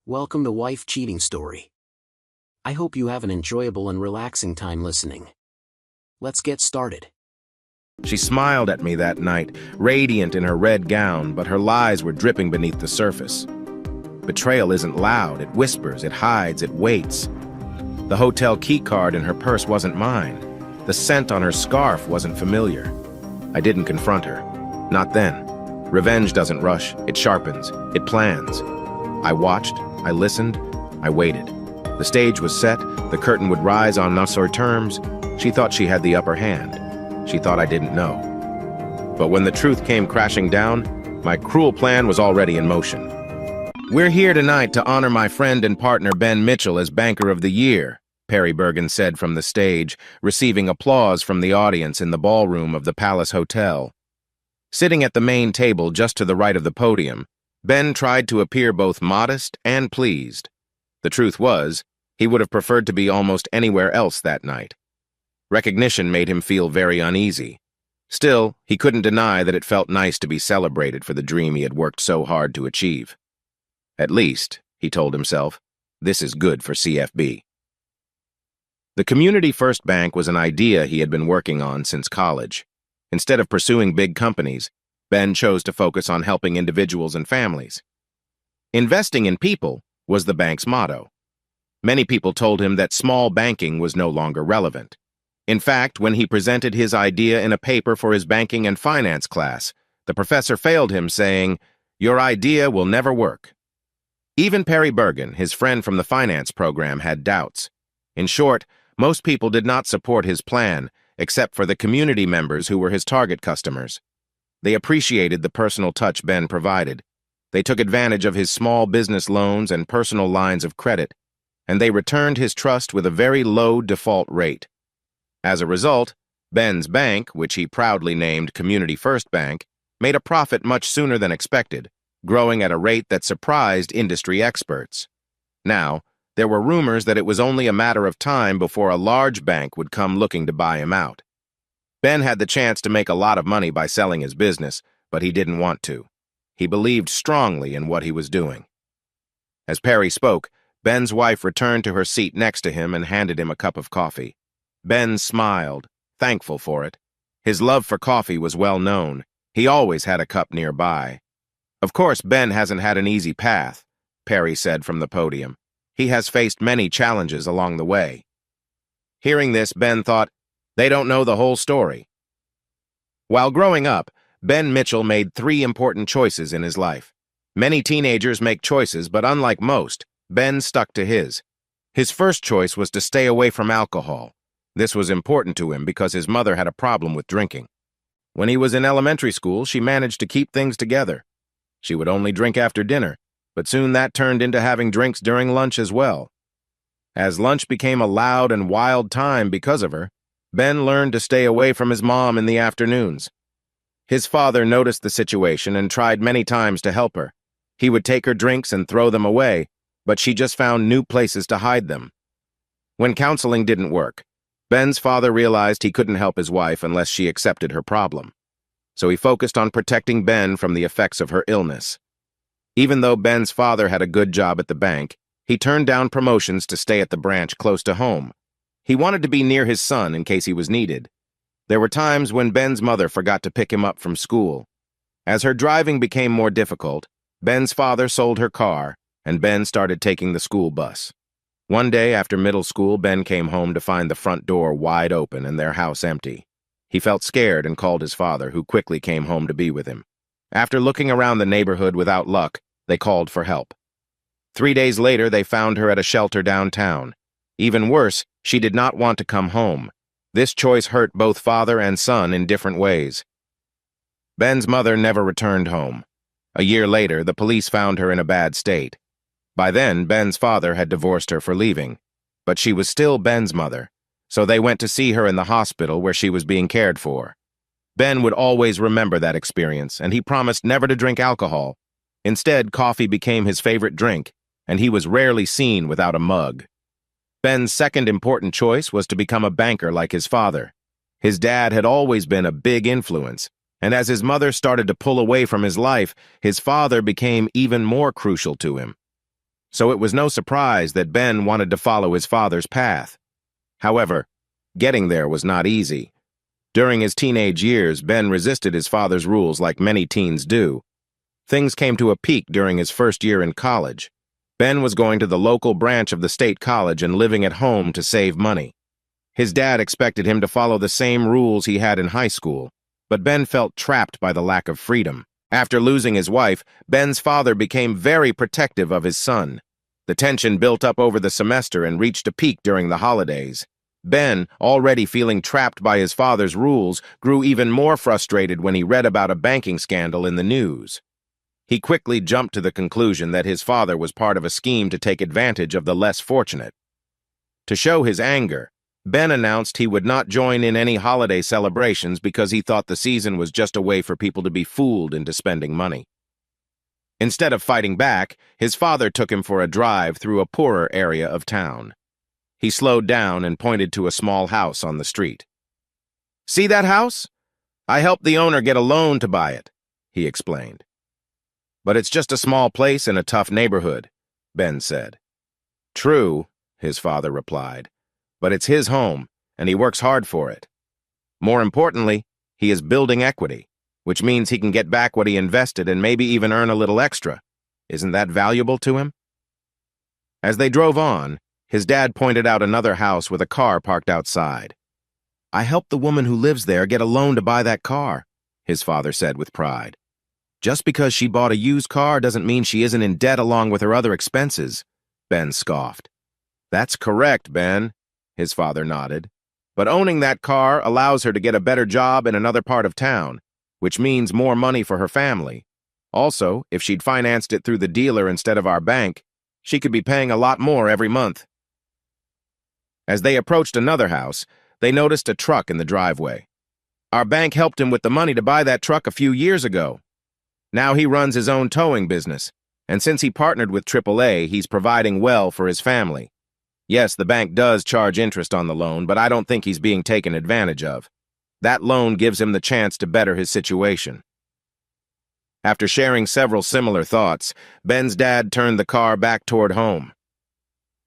Welcome to Wife Cheating Story. I hope you have an enjoyable and relaxing time listening. Let's get started. She smiled at me that night, radiant in her red gown, but her lies were dripping beneath the surface. Betrayal isn't loud, it whispers, it hides, it waits. The hotel keycard in her purse wasn't mine. The scent on her scarf wasn't familiar. I didn't confront her. Not then. Revenge doesn't rush, it sharpens, it plans. I watched, I listened, I waited. The stage was set, the curtain would rise on our terms. She thought she had the upper hand. She thought I didn't know. But when the truth came crashing down, my cruel plan was already in motion. "We're here tonight to honor my friend and partner Ben Mitchell as Banker of the Year," Perry Bergen said from the stage, receiving applause from the audience in the ballroom of the Palace Hotel. Sitting at the main table just to the right of the podium, Ben tried to appear both modest and pleased. The truth was, he would have preferred to be almost anywhere else that night. Recognition made him feel very uneasy. Still, he couldn't deny that it felt nice to be celebrated for the dream he had worked so hard to achieve. At least, he told himself, this is good for CFB. The Community First Bank was an idea he had been working on since college. Instead of pursuing big companies, Ben chose to focus on helping individuals and families. Investing in people was the bank's motto. Many people told him that small banking was no longer relevant. In fact, when he presented his idea in a paper for his banking and finance class, the professor failed him, saying, "Your idea will never work." Even Perry Bergen, his friend from the finance program, had doubts. In short, most people did not support his plan, except for the community members who were his target customers. They appreciated the personal touch Ben provided. They took advantage of his small business loans and personal lines of credit, and they returned his trust with a very low default rate. As a result, Ben's bank, which he proudly named Community First Bank, made a profit much sooner than expected, growing at a rate that surprised industry experts. Now, there were rumors that it was only a matter of time before a large bank would come looking to buy him out. Ben had the chance to make a lot of money by selling his business, but he didn't want to. He believed strongly in what he was doing. As Perry spoke, Ben's wife returned to her seat next to him and handed him a cup of coffee. Ben smiled, thankful for it. His love for coffee was well known. He always had a cup nearby. "Of course, Ben hasn't had an easy path," Perry said from the podium. "He has faced many challenges along the way." Hearing this, Ben thought, they don't know the whole story. While growing up, Ben Mitchell made 3 important choices in his life. Many teenagers make choices, but unlike most, Ben stuck to his. His first choice was to stay away from alcohol. This was important to him because his mother had a problem with drinking. When he was in elementary school, she managed to keep things together. She would only drink after dinner, but soon that turned into having drinks during lunch as well. As lunch became a loud and wild time because of her, Ben learned to stay away from his mom in the afternoons. His father noticed the situation and tried many times to help her. He would take her drinks and throw them away, but she just found new places to hide them. When counseling didn't work, Ben's father realized he couldn't help his wife unless she accepted her problem. So he focused on protecting Ben from the effects of her illness. Even though Ben's father had a good job at the bank, he turned down promotions to stay at the branch close to home. He wanted to be near his son in case he was needed. There were times when Ben's mother forgot to pick him up from school. As her driving became more difficult, Ben's father sold her car, and Ben started taking the school bus. One day after middle school, Ben came home to find the front door wide open and their house empty. He felt scared and called his father, who quickly came home to be with him. After looking around the neighborhood without luck, they called for help. 3 days later, they found her at a shelter downtown. Even worse, she did not want to come home. This choice hurt both father and son in different ways. Ben's mother never returned home. A year later, the police found her in a bad state. By then, Ben's father had divorced her for leaving. But she was still Ben's mother, so they went to see her in the hospital where she was being cared for. Ben would always remember that experience, and he promised never to drink alcohol. Instead, coffee became his favorite drink, and he was rarely seen without a mug. Ben's second important choice was to become a banker like his father. His dad had always been a big influence, and as his mother started to pull away from his life, his father became even more crucial to him. so it was no surprise that Ben wanted to follow his father's path. However, getting there was not easy. During his teenage years, Ben resisted his father's rules like many teens do. Things came to a peak during his first year in college. Ben was going to the local branch of the state college and living at home to save money. His dad expected him to follow the same rules he had in high school, but Ben felt trapped by the lack of freedom. After losing his wife, Ben's father became very protective of his son. The tension built up over the semester and reached a peak during the holidays. Ben, already feeling trapped by his father's rules, grew even more frustrated when he read about a banking scandal in the news. He quickly jumped to the conclusion that his father was part of a scheme to take advantage of the less fortunate. To show his anger, Ben announced he would not join in any holiday celebrations because he thought the season was just a way for people to be fooled into spending money. Instead of fighting back, his father took him for a drive through a poorer area of town. He slowed down and pointed to a small house on the street. "See that house? I helped the owner get a loan to buy it," he explained. "But it's just a small place in a tough neighborhood," Ben said. "True," his father replied, "but it's his home, and he works hard for it. More importantly, he is building equity, which means he can get back what he invested and maybe even earn a little extra. Isn't that valuable to him?" As they drove on, his dad pointed out another house with a car parked outside. "I helped the woman who lives there get a loan to buy that car," his father said with pride. "Just because she bought a used car doesn't mean she isn't in debt along with her other expenses," Ben scoffed. "That's correct, Ben," his father nodded. "But owning that car allows her to get a better job in another part of town, which means more money for her family. Also, if she'd financed it through the dealer instead of our bank, she could be paying a lot more every month." As they approached another house, they noticed a truck in the driveway. "Our bank helped him with the money to buy that truck a few years ago. Now he runs his own towing business, and since he partnered with AAA, he's providing well for his family. Yes, the bank does charge interest on the loan, but I don't think he's being taken advantage of. That loan gives him the chance to better his situation." After sharing several similar thoughts, Ben's dad turned the car back toward home.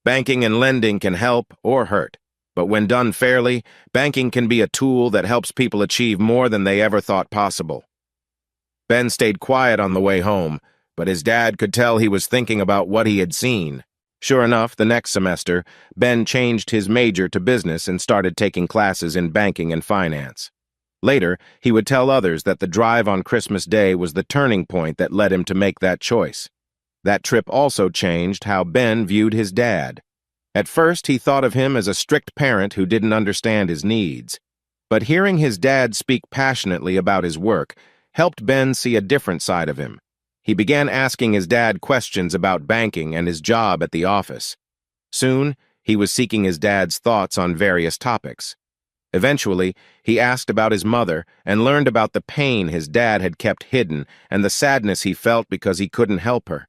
Banking and lending can help or hurt, but when done fairly, banking can be a tool that helps people achieve more than they ever thought possible. Ben stayed quiet on the way home, but his dad could tell he was thinking about what he had seen. Sure enough, the next semester, Ben changed his major to business and started taking classes in banking and finance. Later, he would tell others that the drive on Christmas Day was the turning point that led him to make that choice. That trip also changed how Ben viewed his dad. At first, he thought of him as a strict parent who didn't understand his needs. But hearing his dad speak passionately about his work helped Ben see a different side of him. He began asking his dad questions about banking and his job at the office. Soon, he was seeking his dad's thoughts on various topics. Eventually, he asked about his mother and learned about the pain his dad had kept hidden and the sadness he felt because he couldn't help her.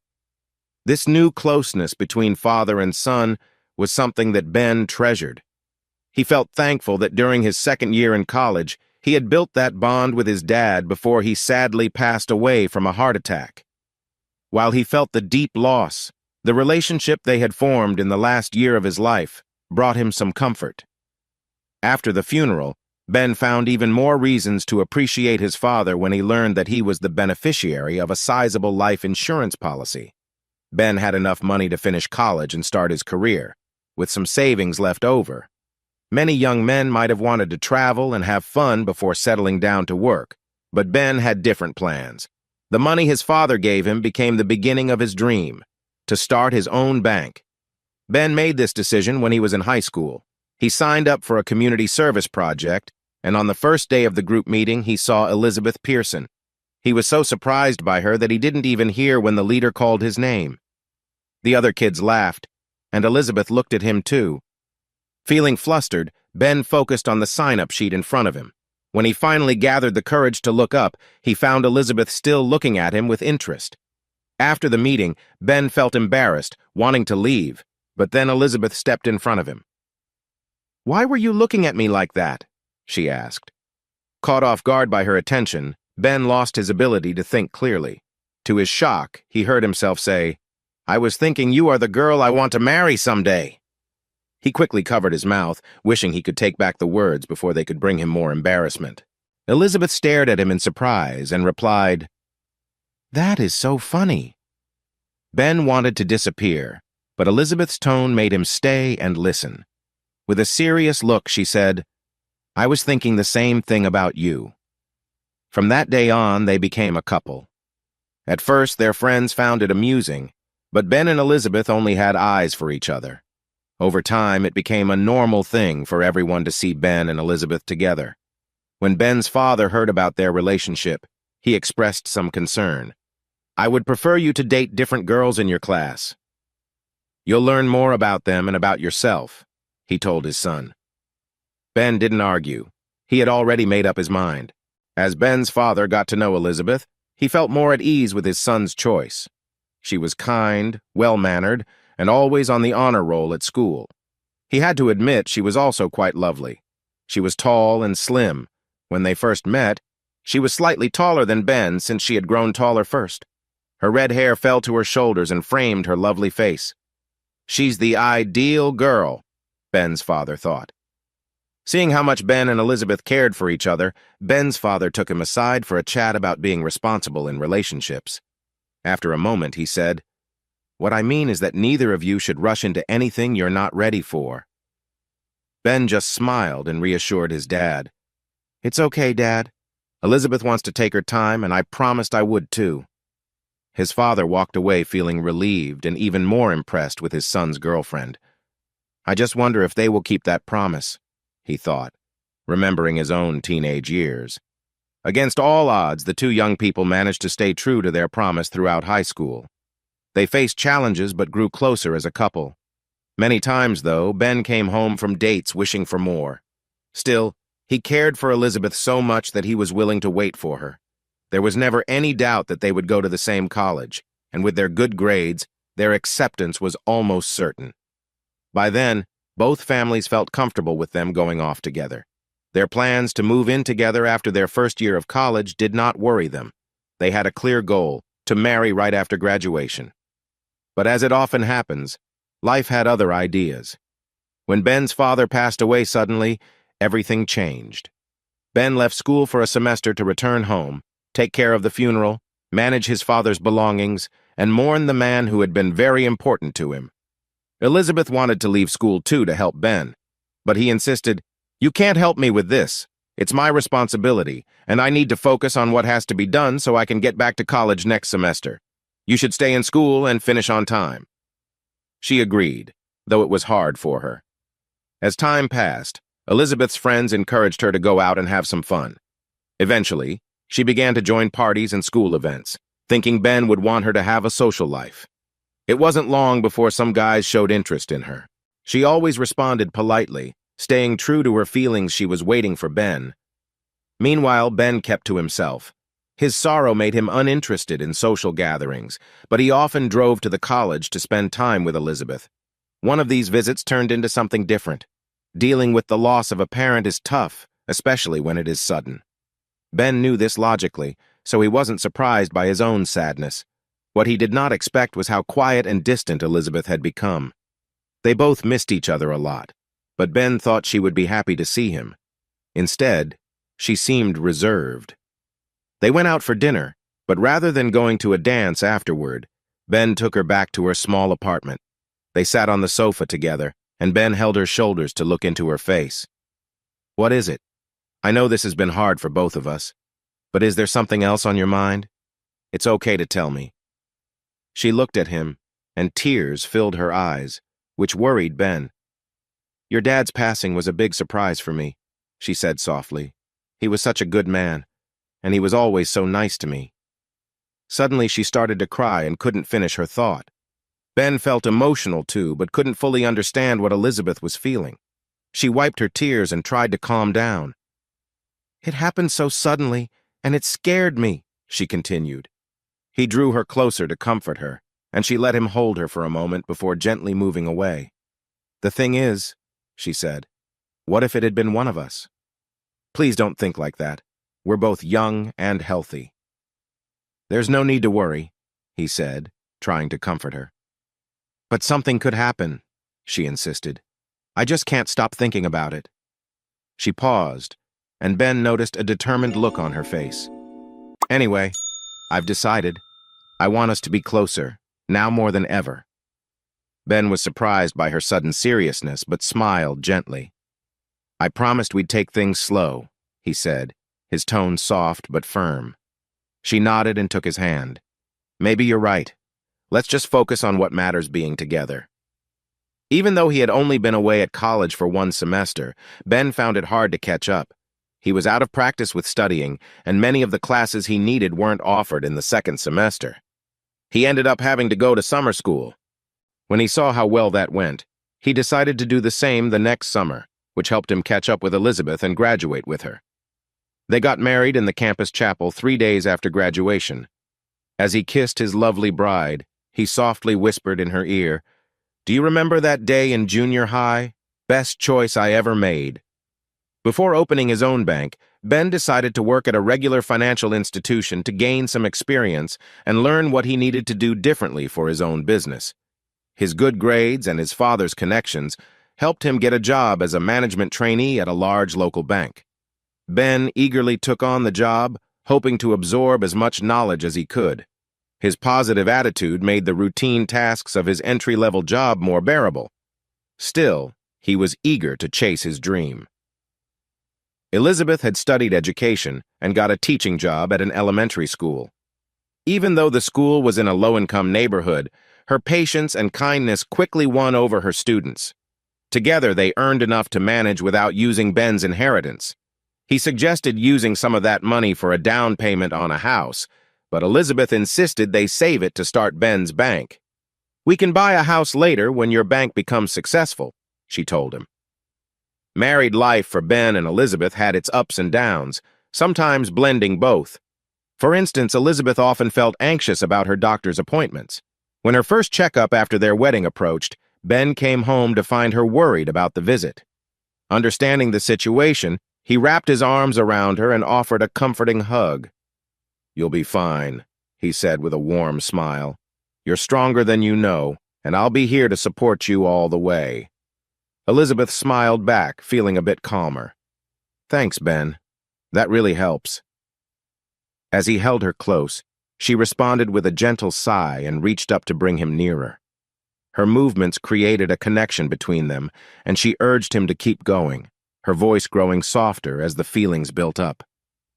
This new closeness between father and son was something that Ben treasured. He felt thankful that during his second year in college, he had built that bond with his dad before he sadly passed away from a heart attack. While he felt the deep loss, the relationship they had formed in the last year of his life brought him some comfort. After the funeral, Ben found even more reasons to appreciate his father when he learned that he was the beneficiary of a sizable life insurance policy. Ben had enough money to finish college and start his career, with some savings left over. Many young men might have wanted to travel and have fun before settling down to work, but Ben had different plans. The money his father gave him became the beginning of his dream, to start his own bank. Ben made this decision when he was in high school. He signed up for a community service project, and on the first day of the group meeting, he saw Elizabeth Pearson. He was so surprised by her that he didn't even hear when the leader called his name. The other kids laughed, and Elizabeth looked at him too. Feeling flustered, Ben focused on the sign-up sheet in front of him. When he finally gathered the courage to look up, he found Elizabeth still looking at him with interest. After the meeting, Ben felt embarrassed, wanting to leave, but then Elizabeth stepped in front of him. "Why were you looking at me like that?" she asked. Caught off guard by her attention, Ben lost his ability to think clearly. To his shock, he heard himself say, I was thinking you are the girl I want to marry someday." He quickly covered his mouth, wishing he could take back the words before they could bring him more embarrassment. Elizabeth stared at him in surprise and replied, "That is so funny." Ben wanted to disappear, but Elizabeth's tone made him stay and listen. With a serious look, she said, "I was thinking the same thing about you." From that day on, they became a couple. At first, their friends found it amusing, but Ben and Elizabeth only had eyes for each other. Over time, it became a normal thing for everyone to see Ben and Elizabeth together. When Ben's father heard about their relationship, he expressed some concern. "I would prefer you to date different girls in your class. You'll learn more about them and about yourself," he told his son. Ben didn't argue. He had already made up his mind. As Ben's father got to know Elizabeth, he felt more at ease with his son's choice. She was kind, well-mannered, and always on the honor roll at school. He had to admit she was also quite lovely. She was tall and slim. When they first met, she was slightly taller than Ben since she had grown taller first. Her red hair fell to her shoulders and framed her lovely face. "She's the ideal girl," Ben's father thought. Seeing how much Ben and Elizabeth cared for each other, Ben's father took him aside for a chat about being responsible in relationships. After a moment, he said, "What I mean is that neither of you should rush into anything you're not ready for." Ben just smiled and reassured his dad. "It's okay, Dad. Elizabeth wants to take her time, and I promised I would too." His father walked away feeling relieved and even more impressed with his son's girlfriend. "I just wonder if they will keep that promise," he thought, remembering his own teenage years. Against all odds, the two young people managed to stay true to their promise throughout high school. They faced challenges but grew closer as a couple. Many times, though, Ben came home from dates wishing for more. Still, he cared for Elizabeth so much that he was willing to wait for her. There was never any doubt that they would go to the same college, and with their good grades, their acceptance was almost certain. By then, both families felt comfortable with them going off together. Their plans to move in together after their first year of college did not worry them. They had a clear goal: to marry right after graduation. But as it often happens, life had other ideas. When Ben's father passed away suddenly, everything changed. Ben left school for a semester to return home, take care of the funeral, manage his father's belongings, and mourn the man who had been very important to him. Elizabeth wanted to leave school too to help Ben, but he insisted, "You can't help me with this. It's my responsibility, and I need to focus on what has to be done so I can get back to college next semester. You should stay in school and finish on time." She agreed, though it was hard for her. As time passed, Elizabeth's friends encouraged her to go out and have some fun. Eventually, she began to join parties and school events, thinking Ben would want her to have a social life. It wasn't long before some guys showed interest in her. She always responded politely, staying true to her feelings she was waiting for Ben. Meanwhile, Ben kept to himself. His sorrow made him uninterested in social gatherings, but he often drove to the college to spend time with Elizabeth. One of these visits turned into something different. Dealing with the loss of a parent is tough, especially when it is sudden. Ben knew this logically, so he wasn't surprised by his own sadness. What he did not expect was how quiet and distant Elizabeth had become. They both missed each other a lot, but Ben thought she would be happy to see him. Instead, she seemed reserved. They went out for dinner, but rather than going to a dance afterward, Ben took her back to her small apartment. They sat on the sofa together, and Ben held her shoulders to look into her face. "What is it? I know this has been hard for both of us, but is there something else on your mind? It's okay to tell me." She looked at him, and tears filled her eyes, which worried Ben. "Your dad's passing was a big surprise for me," she said softly. "He was such a good man, and he was always so nice to me." Suddenly she started to cry and couldn't finish her thought. Ben felt emotional too, but couldn't fully understand what Elizabeth was feeling. She wiped her tears and tried to calm down. "It happened so suddenly, and it scared me," she continued. He drew her closer to comfort her, and she let him hold her for a moment before gently moving away. "The thing is," she said, "what if it had been one of us? Please don't think like that. We're both young and healthy." "There's no need to worry," he said, trying to comfort her. But something could happen, she insisted. I just can't stop thinking about it. She paused, and Ben noticed a determined look on her face. Anyway, I've decided. I want us to be closer, now more than ever. Ben was surprised by her sudden seriousness, but smiled gently. I promised we'd take things slow, he said, his tone soft but firm. She nodded and took his hand. Maybe you're right. Let's just focus on what matters being together. Even though he had only been away at college for one semester, Ben found it hard to catch up. He was out of practice with studying, and many of the classes he needed weren't offered in the second semester. He ended up having to go to summer school. When he saw how well that went, he decided to do the same the next summer, which helped him catch up with Elizabeth and graduate with her. They got married in the campus chapel 3 days after graduation. As he kissed his lovely bride, he softly whispered in her ear, "Do you remember that day in junior high? Best choice I ever made." Before opening his own bank, Ben decided to work at a regular financial institution to gain some experience and learn what he needed to do differently for his own business. His good grades and his father's connections helped him get a job as a management trainee at a large local bank. Ben eagerly took on the job, hoping to absorb as much knowledge as he could. His positive attitude made the routine tasks of his entry-level job more bearable. Still, he was eager to chase his dream. Elizabeth had studied education and got a teaching job at an elementary school. Even though the school was in a low-income neighborhood, her patience and kindness quickly won over her students. Together, they earned enough to manage without using Ben's inheritance. He suggested using some of that money for a down payment on a house, but Elizabeth insisted they save it to start Ben's bank. "We can buy a house later when your bank becomes successful," she told him. Married life for Ben and Elizabeth had its ups and downs, sometimes blending both. For instance, Elizabeth often felt anxious about her doctor's appointments. When her first checkup after their wedding approached, Ben came home to find her worried about the visit. Understanding the situation, he wrapped his arms around her and offered a comforting hug. "You'll be fine," he said with a warm smile. "You're stronger than you know, and I'll be here to support you all the way." Elizabeth smiled back, feeling a bit calmer. "Thanks, Ben. That really helps." As he held her close, she responded with a gentle sigh and reached up to bring him nearer. Her movements created a connection between them, and she urged him to keep going, her voice growing softer as the feelings built up.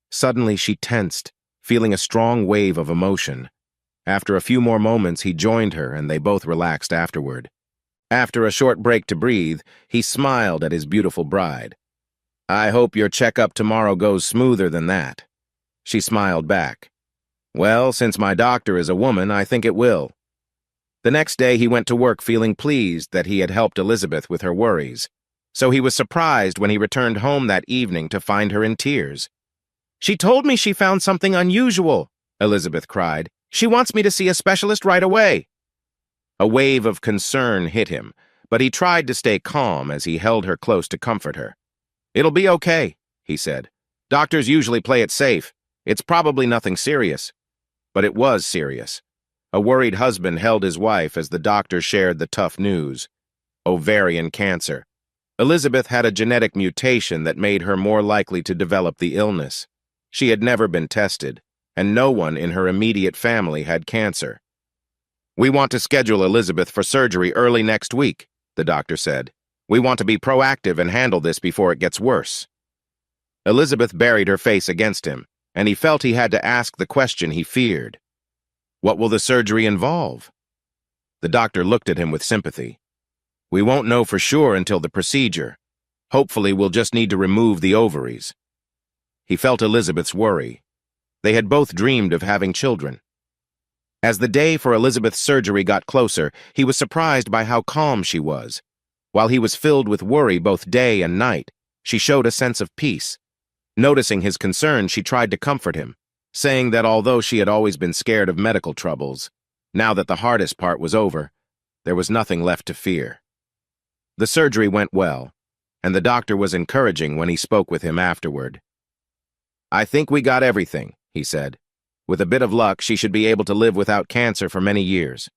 Suddenly she tensed, feeling a strong wave of emotion. After a few more moments, he joined her, and they both relaxed afterward. After a short break to breathe, he smiled at his beautiful bride. "I hope your checkup tomorrow goes smoother than that." She smiled back. "Well, since my doctor is a woman, I think it will." The next day he went to work feeling pleased that he had helped Elizabeth with her worries. So he was surprised when he returned home that evening to find her in tears. "She told me she found something unusual," Elizabeth cried. "She wants me to see a specialist right away." A wave of concern hit him, but he tried to stay calm as he held her close to comfort her. "It'll be okay," he said. "Doctors usually play it safe. It's probably nothing serious." But it was serious. A worried husband held his wife as the doctor shared the tough news. Ovarian cancer. Elizabeth had a genetic mutation that made her more likely to develop the illness. She had never been tested, and no one in her immediate family had cancer. "We want to schedule Elizabeth for surgery early next week," the doctor said. "We want to be proactive and handle this before it gets worse." Elizabeth buried her face against him, and he felt he had to ask the question he feared. "What will the surgery involve?" The doctor looked at him with sympathy. "We won't know for sure until the procedure. Hopefully, we'll just need to remove the ovaries." He felt Elizabeth's worry. They had both dreamed of having children. As the day for Elizabeth's surgery got closer, he was surprised by how calm she was. While he was filled with worry both day and night, she showed a sense of peace. Noticing his concern, she tried to comfort him, saying that although she had always been scared of medical troubles, now that the hardest part was over, there was nothing left to fear. The surgery went well, and the doctor was encouraging when he spoke with him afterward. "I think we got everything," he said. "With a bit of luck, she should be able to live without cancer for many years."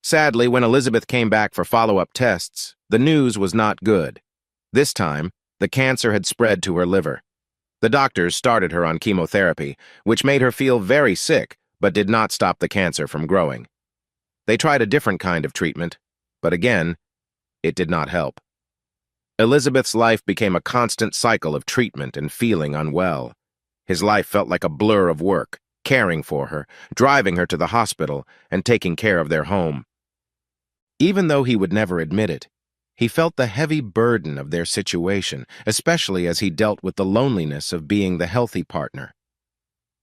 Sadly, when Elizabeth came back for follow-up tests, the news was not good. This time, the cancer had spread to her liver. The doctors started her on chemotherapy, which made her feel very sick, but did not stop the cancer from growing. They tried a different kind of treatment, but again, it did not help. Elizabeth's life became a constant cycle of treatment and feeling unwell. His life felt like a blur of work, caring for her, driving her to the hospital, and taking care of their home. Even though he would never admit it, he felt the heavy burden of their situation, especially as he dealt with the loneliness of being the healthy partner.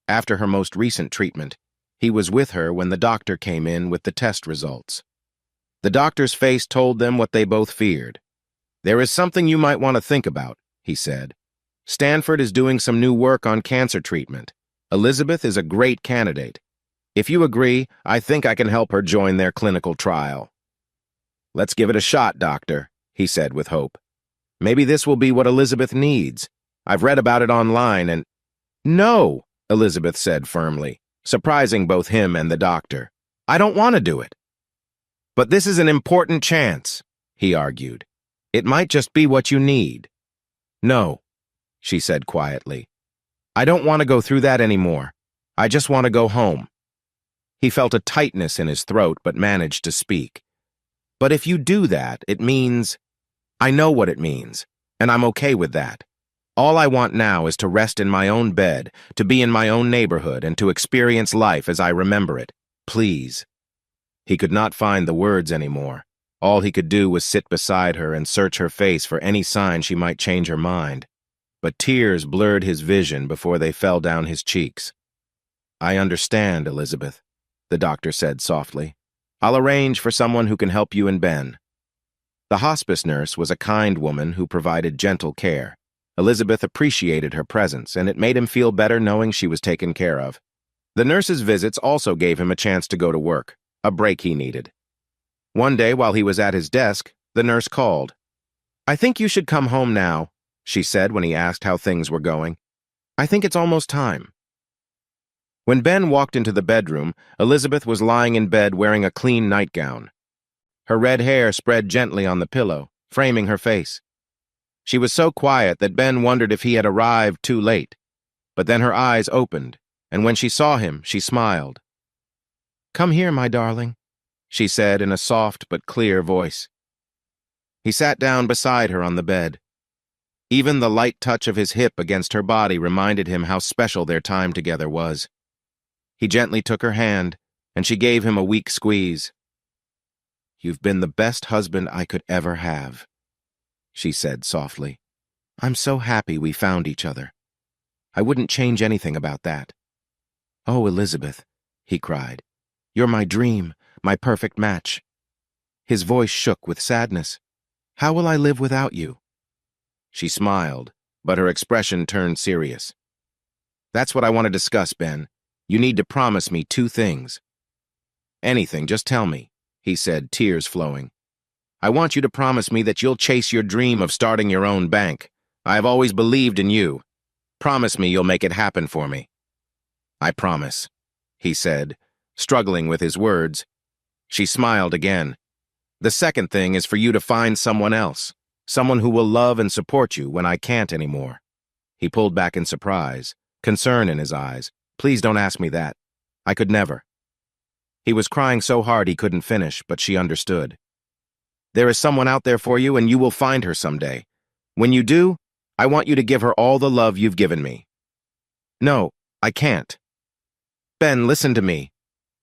After her most recent treatment, he was with her when the doctor came in with the test results. The doctor's face told them what they both feared. "There is something you might want to think about," he said. "Stanford is doing some new work on cancer treatment. Elizabeth is a great candidate. If you agree, I think I can help her join their clinical trial." "Let's give it a shot, doctor," he said with hope. "Maybe this will be what Elizabeth needs. I've read about it online and—" "No," Elizabeth said firmly, surprising both him and the doctor. "I don't want to do it." "But this is an important chance," he argued. "It might just be what you need." "No," she said quietly. "I don't want to go through that anymore. I just want to go home." He felt a tightness in his throat but managed to speak. "But if you do that, it means—" "I know what it means, and I'm okay with that. All I want now is to rest in my own bed, to be in my own neighborhood, and to experience life as I remember it. Please." He could not find the words anymore. All he could do was sit beside her and search her face for any sign she might change her mind. But tears blurred his vision before they fell down his cheeks. "I understand, Elizabeth," the doctor said softly. "I'll arrange for someone who can help you and Ben." The hospice nurse was a kind woman who provided gentle care. Elizabeth appreciated her presence, and it made him feel better knowing she was taken care of. The nurse's visits also gave him a chance to go to work, a break he needed. One day, while he was at his desk, the nurse called. "I think you should come home now," she said when he asked how things were going. "I think it's almost time." When Ben walked into the bedroom, Elizabeth was lying in bed wearing a clean nightgown. Her red hair spread gently on the pillow, framing her face. She was so quiet that Ben wondered if he had arrived too late. But then her eyes opened, and when she saw him, she smiled. "Come here, my darling," she said in a soft but clear voice. He sat down beside her on the bed. Even the light touch of his hip against her body reminded him how special their time together was. He gently took her hand, and she gave him a weak squeeze. "You've been the best husband I could ever have," she said softly. "I'm so happy we found each other. I wouldn't change anything about that." "Oh, Elizabeth," he cried. "You're my dream, my perfect match." His voice shook with sadness. "How will I live without you?" She smiled, but her expression turned serious. "That's what I want to discuss, Ben. You need to promise me 2 things. "Anything, just tell me," he said, tears flowing. "I want you to promise me that you'll chase your dream of starting your own bank. I have always believed in you. Promise me you'll make it happen for me." "I promise," he said, struggling with his words. She smiled again. "The second thing is for you to find someone else, someone who will love and support you when I can't anymore." He pulled back in surprise, concern in his eyes. "Please don't ask me that. I could never." He was crying so hard he couldn't finish, but she understood. "There is someone out there for you, and you will find her someday. When you do, I want you to give her all the love you've given me." "No, I can't." "Ben, listen to me,"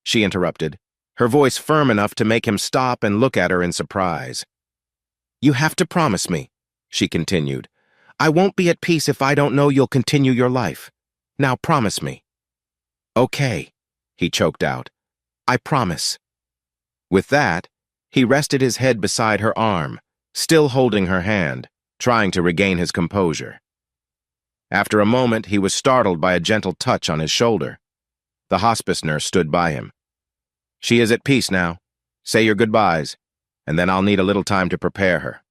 she interrupted, her voice firm enough to make him stop and look at her in surprise. "You have to promise me," she continued. "I won't be at peace if I don't know you'll continue your life. Now promise me." "Okay," he choked out. "I promise." With that, he rested his head beside her arm, still holding her hand, trying to regain his composure. After a moment, he was startled by a gentle touch on his shoulder. The hospice nurse stood by him. "She is at peace now. Say your goodbyes, and then I'll need a little time to prepare her."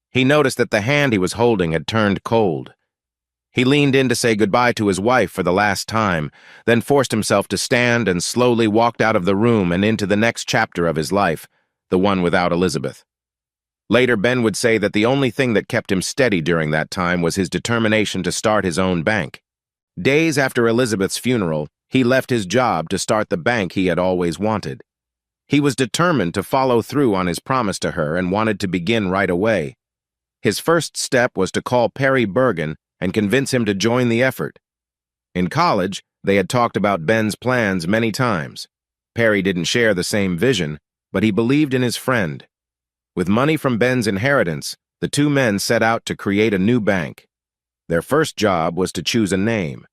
He noticed that the hand he was holding had turned cold. He leaned in to say goodbye to his wife for the last time, then forced himself to stand and slowly walked out of the room and into the next chapter of his life, the one without Elizabeth. Later, Ben would say that the only thing that kept him steady during that time was his determination to start his own bank. Days after Elizabeth's funeral, he left his job to start the bank he had always wanted. He was determined to follow through on his promise to her and wanted to begin right away. His first step was to call Perry Bergen and convince him to join the effort. In college, they had talked about Ben's plans many times. Perry didn't share the same vision, but he believed in his friend. With money from Ben's inheritance, the two men set out to create a new bank. Their first job was to choose a name.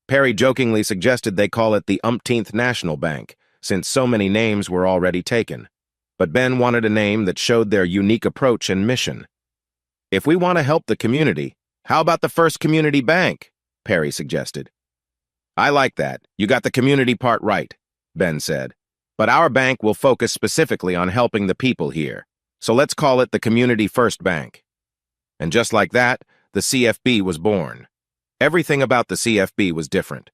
Perry jokingly suggested they call it the Umpteenth National Bank, since so many names were already taken. But Ben wanted a name that showed their unique approach and mission. "If we want to help the community, how about the First Community Bank?" Perry suggested. "I like that. You got the community part right," Ben said. "But our bank will focus specifically on helping the people here. So let's call it the Community First Bank." And just like that, the CFB was born. Everything about the CFB was different.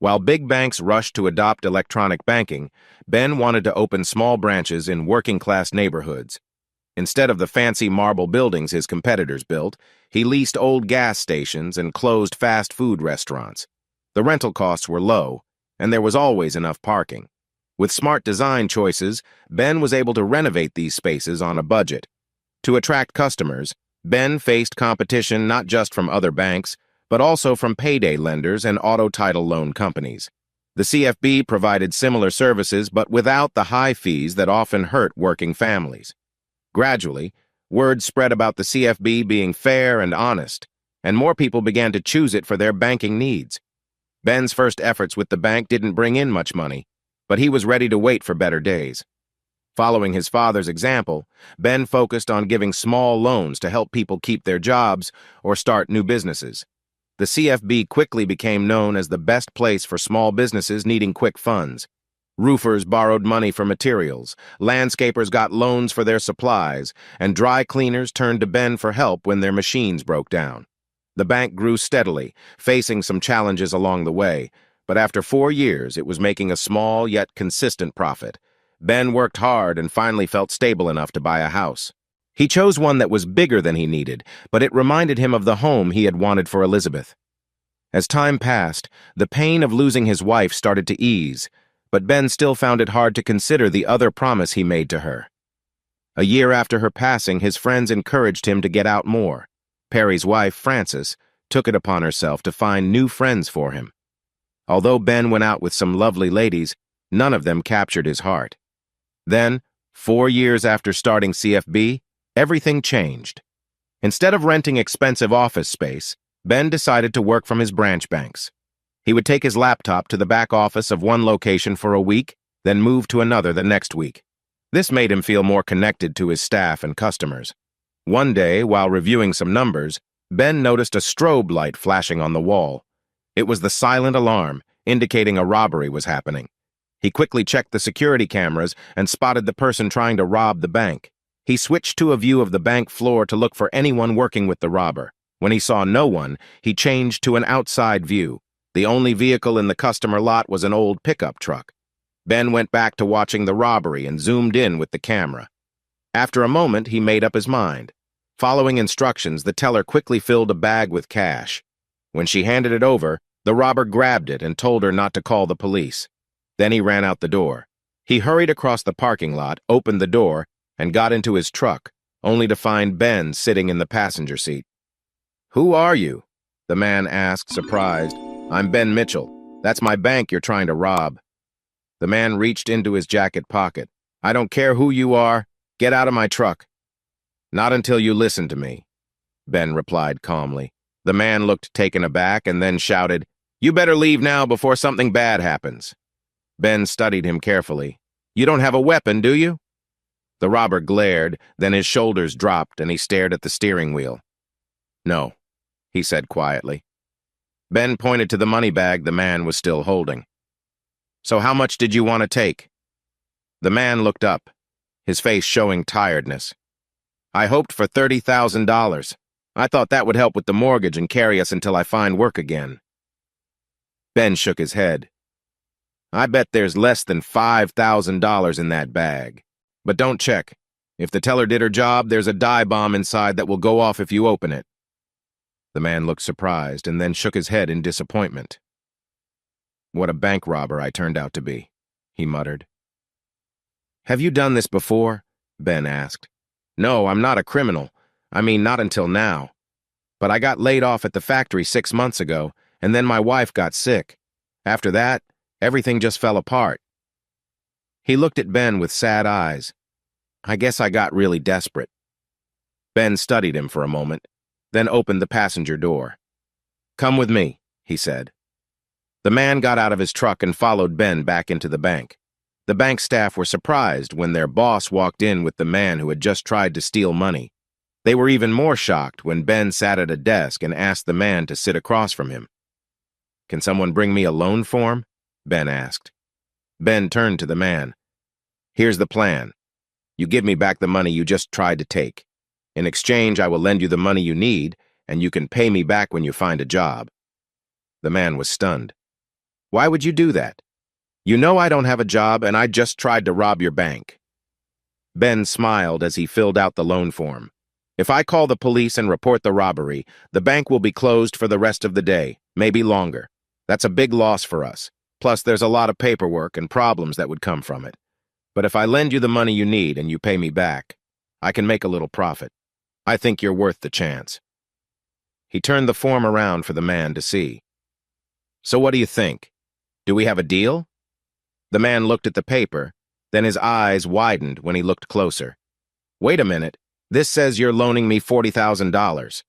While big banks rushed to adopt electronic banking, Ben wanted to open small branches in working-class neighborhoods. Instead of the fancy marble buildings his competitors built, he leased old gas stations and closed fast food restaurants. The rental costs were low, and there was always enough parking. With smart design choices, Ben was able to renovate these spaces on a budget. To attract customers, Ben faced competition not just from other banks, but also from payday lenders and auto title loan companies. The CFB provided similar services but without the high fees that often hurt working families. Gradually, word spread about the CFB being fair and honest, and more people began to choose it for their banking needs. Ben's first efforts with the bank didn't bring in much money, but he was ready to wait for better days. Following his father's example, Ben focused on giving small loans to help people keep their jobs or start new businesses. The CFB quickly became known as the best place for small businesses needing quick funds. Roofers borrowed money for materials, landscapers got loans for their supplies, and dry cleaners turned to Ben for help when their machines broke down. The bank grew steadily, facing some challenges along the way, but after 4 years it was making a small yet consistent profit. Ben worked hard and finally felt stable enough to buy a house. He chose one that was bigger than he needed, but it reminded him of the home he had wanted for Elizabeth. As time passed, the pain of losing his wife started to ease, but Ben still found it hard to consider the other promise he made to her. A year after her passing, his friends encouraged him to get out more. Perry's wife, Frances, took it upon herself to find new friends for him. Although Ben went out with some lovely ladies, none of them captured his heart. Then, 4 years after starting CFB, everything changed. Instead of renting expensive office space, Ben decided to work from his branch banks. He would take his laptop to the back office of one location for a week, then move to another the next week. This made him feel more connected to his staff and customers. One day, while reviewing some numbers, Ben noticed a strobe light flashing on the wall. It was the silent alarm, indicating a robbery was happening. He quickly checked the security cameras and spotted the person trying to rob the bank. He switched to a view of the bank floor to look for anyone working with the robber. When he saw no one, he changed to an outside view. The only vehicle in the customer lot was an old pickup truck. Ben went back to watching the robbery and zoomed in with the camera. After a moment, he made up his mind. Following instructions, the teller quickly filled a bag with cash. When she handed it over, the robber grabbed it and told her not to call the police. Then he ran out the door. He hurried across the parking lot, opened the door, and got into his truck, only to find Ben sitting in the passenger seat. "Who are you?" the man asked, surprised. "I'm Ben Mitchell. That's my bank you're trying to rob." The man reached into his jacket pocket. "I don't care who you are. Get out of my truck." "Not until you listen to me," Ben replied calmly. The man looked taken aback and then shouted, "You better leave now before something bad happens." Ben studied him carefully. "You don't have a weapon, do you?" The robber glared, then his shoulders dropped and he stared at the steering wheel. "No," he said quietly. Ben pointed to the money bag the man was still holding. "So how much did you want to take?" The man looked up, his face showing tiredness. "I hoped for $30,000. I thought that would help with the mortgage and carry us until I find work again. Ben shook his head. I bet there's less than $5,000 in that bag. But don't check. If the teller did her job, there's a dye bomb inside that will go off if you open it. The man looked surprised and then shook his head in disappointment. What a bank robber I turned out to be, he muttered. Have you done this before? Ben asked. No, I'm not a criminal. I mean, not until now. But I got laid off at the factory 6 months ago, and then my wife got sick. After that, everything just fell apart. He looked at Ben with sad eyes. I guess I got really desperate. Ben studied him for a moment, then opened the passenger door. Come with me, he said. The man got out of his truck and followed Ben back into the bank. The bank staff were surprised when their boss walked in with the man who had just tried to steal money. They were even more shocked when Ben sat at a desk and asked the man to sit across from him. Can someone bring me a loan form? Ben asked. Ben turned to the man. Here's the plan. You give me back the money you just tried to take. In exchange, I will lend you the money you need, and you can pay me back when you find a job. The man was stunned. Why would you do that? You know I don't have a job, and I just tried to rob your bank. Ben smiled as he filled out the loan form. If I call the police and report the robbery, the bank will be closed for the rest of the day, maybe longer. That's a big loss for us. Plus, there's a lot of paperwork and problems that would come from it. But if I lend you the money you need and you pay me back, I can make a little profit. I think you're worth the chance. He turned the form around for the man to see. So what do you think? Do we have a deal? The man looked at the paper, then his eyes widened when he looked closer. Wait a minute, this says you're loaning me $40,000.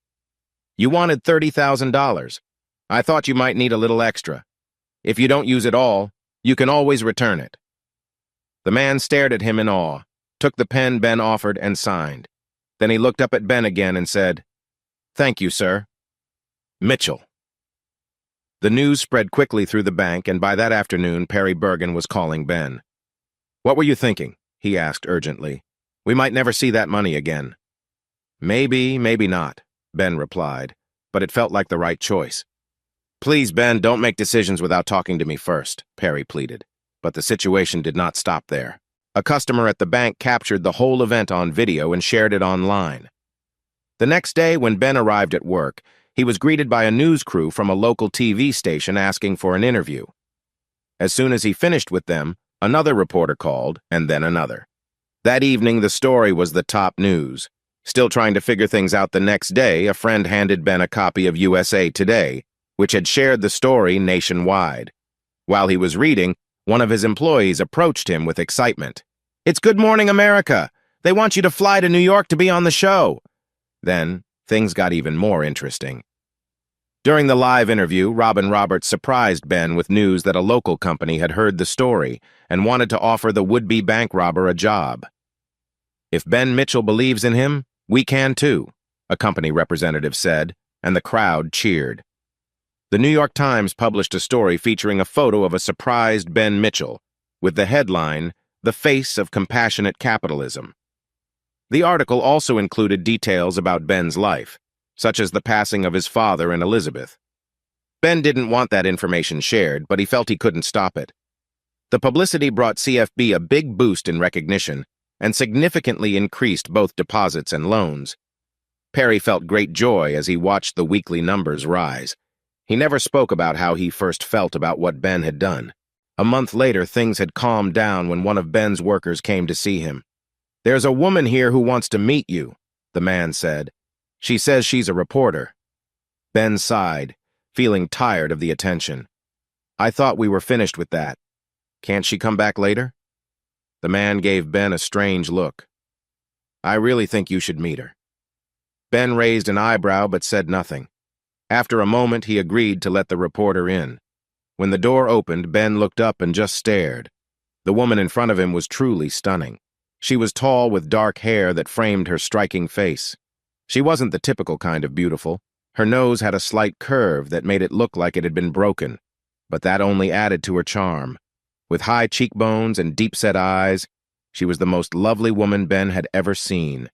You wanted $30,000. I thought you might need a little extra. If you don't use it all, you can always return it. The man stared at him in awe, took the pen Ben offered and signed. Then he looked up at Ben again and said, Thank you, sir. Mitchell. The news spread quickly through the bank, and by that afternoon, Perry Bergen was calling Ben. What were you thinking? He asked urgently. We might never see that money again. Maybe, maybe not, Ben replied, but it felt like the right choice. Please, Ben, don't make decisions without talking to me first, Perry pleaded. But the situation did not stop there. A customer at the bank captured the whole event on video and shared it online. The next day, when Ben arrived at work, he was greeted by a news crew from a local TV station asking for an interview. As soon as he finished with them, another reporter called, and then another. That evening, the story was the top news. Still trying to figure things out the next day, a friend handed Ben a copy of USA Today, which had shared the story nationwide. While he was reading, one of his employees approached him with excitement. It's Good Morning America! They want you to fly to New York to be on the show! Then, things got even more interesting. During the live interview, Robin Roberts surprised Ben with news that a local company had heard the story and wanted to offer the would-be bank robber a job. If Ben Mitchell believes in him, we can too, a company representative said, and the crowd cheered. The New York Times published a story featuring a photo of a surprised Ben Mitchell, with the headline, The Face of Compassionate Capitalism. The article also included details about Ben's life, such as the passing of his father and Elizabeth. Ben didn't want that information shared, but he felt he couldn't stop it. The publicity brought CFB a big boost in recognition and significantly increased both deposits and loans. Perry felt great joy as he watched the weekly numbers rise. He never spoke about how he first felt about what Ben had done. A month later, things had calmed down when one of Ben's workers came to see him. There's a woman here who wants to meet you, the man said. She says she's a reporter. Ben sighed, feeling tired of the attention. I thought we were finished with that. Can't she come back later? The man gave Ben a strange look. I really think you should meet her. Ben raised an eyebrow but said nothing. After a moment, he agreed to let the reporter in. When the door opened, Ben looked up and just stared. The woman in front of him was truly stunning. She was tall with dark hair that framed her striking face. She wasn't the typical kind of beautiful. Her nose had a slight curve that made it look like it had been broken, but that only added to her charm. With high cheekbones and deep-set eyes, she was the most lovely woman Ben had ever seen.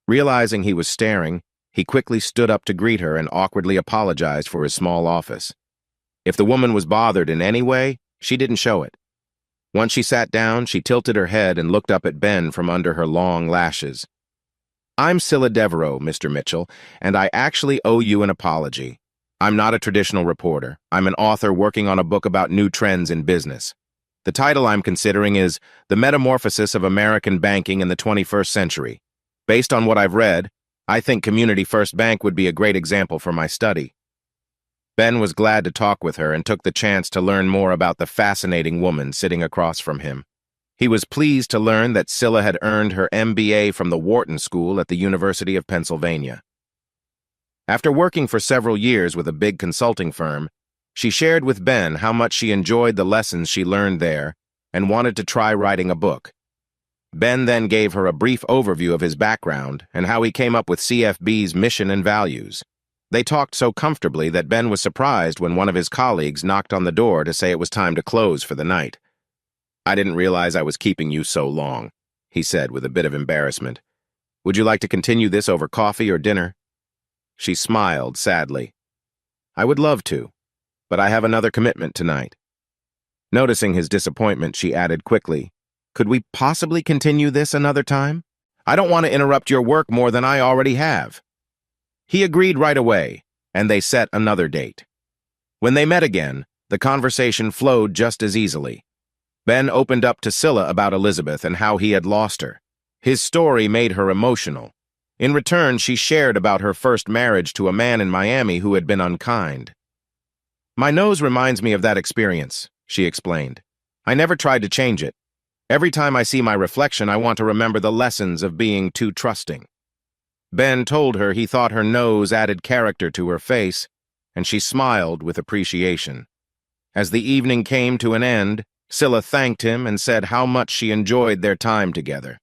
Realizing he was staring, He quickly stood up to greet her and awkwardly apologized for his small office. If the woman was bothered in any way, she didn't show it. Once she sat down, she tilted her head and looked up at Ben from under her long lashes. "I'm Scylla Devereaux, Mr. Mitchell, and I actually owe you an apology. I'm not a traditional reporter. I'm an author working on a book about new trends in business. The title I'm considering is The Metamorphosis of American Banking in the 21st Century. Based on what I've read, I think Community First Bank would be a great example for my study." Ben was glad to talk with her and took the chance to learn more about the fascinating woman sitting across from him. He was pleased to learn that Scylla had earned her MBA from the Wharton School at the University of Pennsylvania. After working for several years with a big consulting firm, she shared with Ben how much she enjoyed the lessons she learned there and wanted to try writing a book. Ben then gave her a brief overview of his background and how he came up with CFB's mission and values. They talked so comfortably that Ben was surprised when one of his colleagues knocked on the door to say it was time to close for the night. "I didn't realize I was keeping you so long," he said with a bit of embarrassment. "Would you like to continue this over coffee or dinner?" She smiled sadly. "I would love to, but I have another commitment tonight." Noticing his disappointment, she added quickly, "Could we possibly continue this another time? I don't want to interrupt your work more than I already have." He agreed right away, and they set another date. When they met again, the conversation flowed just as easily. Ben opened up to Scylla about Elizabeth and how he had lost her. His story made her emotional. In return, she shared about her first marriage to a man in Miami who had been unkind. "My nose reminds me of that experience," she explained. "I never tried to change it. Every time I see my reflection, I want to remember the lessons of being too trusting." Ben told her he thought her nose added character to her face, and she smiled with appreciation. As the evening came to an end, Scylla thanked him and said how much she enjoyed their time together.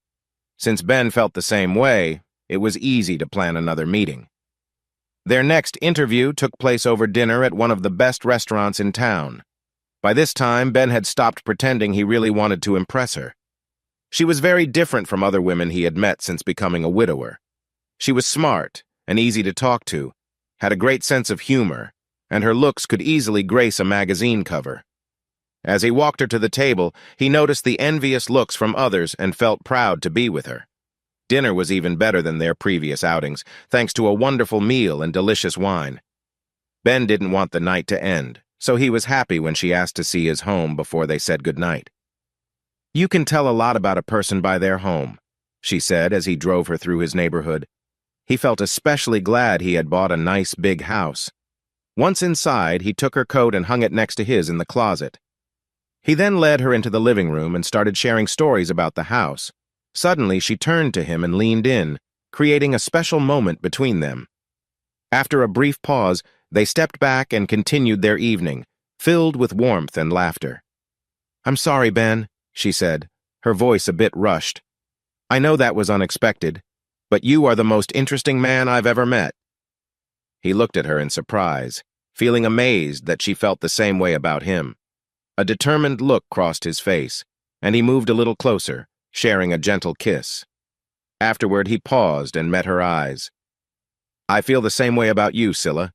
Since Ben felt the same way, it was easy to plan another meeting. Their next interview took place over dinner at one of the best restaurants in town. By this time, Ben had stopped pretending he really wanted to impress her. She was very different from other women he had met since becoming a widower. She was smart and easy to talk to, had a great sense of humor, and her looks could easily grace a magazine cover. As he walked her to the table, he noticed the envious looks from others and felt proud to be with her. Dinner was even better than their previous outings, thanks to a wonderful meal and delicious wine. Ben didn't want the night to end, so he was happy when she asked to see his home before they said goodnight. "You can tell a lot about a person by their home," she said as he drove her through his neighborhood. He felt especially glad he had bought a nice big house. Once inside, he took her coat and hung it next to his in the closet. He then led her into the living room and started sharing stories about the house. Suddenly, she turned to him and leaned in, creating a special moment between them. After a brief pause, they stepped back and continued their evening, filled with warmth and laughter. "I'm sorry, Ben," she said, her voice a bit rushed. "I know that was unexpected, but you are the most interesting man I've ever met." He looked at her in surprise, feeling amazed that she felt the same way about him. A determined look crossed his face, and he moved a little closer, sharing a gentle kiss. Afterward, he paused and met her eyes. "I feel the same way about you, Scylla.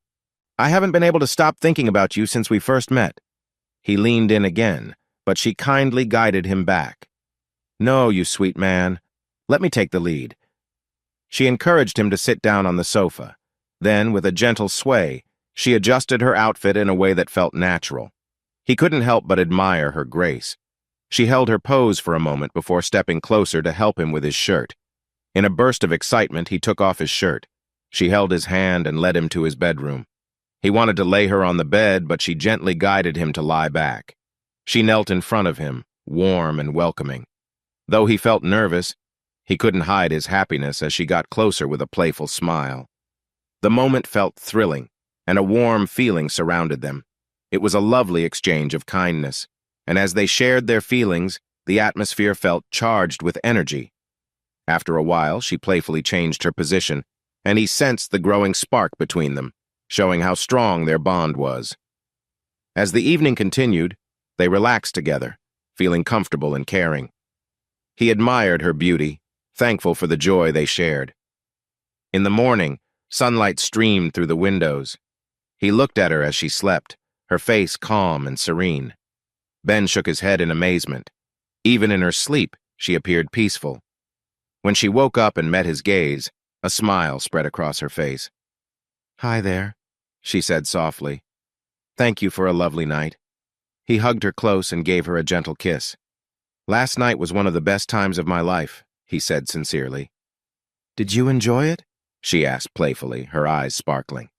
I haven't been able to stop thinking about you since we first met." He leaned in again, but she kindly guided him back. "No, you sweet man. Let me take the lead." She encouraged him to sit down on the sofa. Then, with a gentle sway, she adjusted her outfit in a way that felt natural. He couldn't help but admire her grace. She held her pose for a moment before stepping closer to help him with his shirt. In a burst of excitement, he took off his shirt. She held his hand and led him to his bedroom. He wanted to lay her on the bed, but she gently guided him to lie back. She knelt in front of him, warm and welcoming. Though he felt nervous, he couldn't hide his happiness as she got closer with a playful smile. The moment felt thrilling, and a warm feeling surrounded them. It was a lovely exchange of kindness, and as they shared their feelings, the atmosphere felt charged with energy. After a while, she playfully changed her position, and he sensed the growing spark between them, showing how strong their bond was. As the evening continued, they relaxed together, feeling comfortable and caring. He admired her beauty, thankful for the joy they shared. In the morning, Sunlight streamed through the windows. He looked at her as she slept, her face calm and serene. Ben shook his head in amazement. Even in her sleep, she appeared peaceful. When she woke up and met his gaze, a smile spread across her face. "Hi there," she said softly. "Thank you for a lovely night." He hugged her close and gave her a gentle kiss. "Last night was one of the best times of my life," he said sincerely. "Did you enjoy it?" she asked playfully, her eyes sparkling.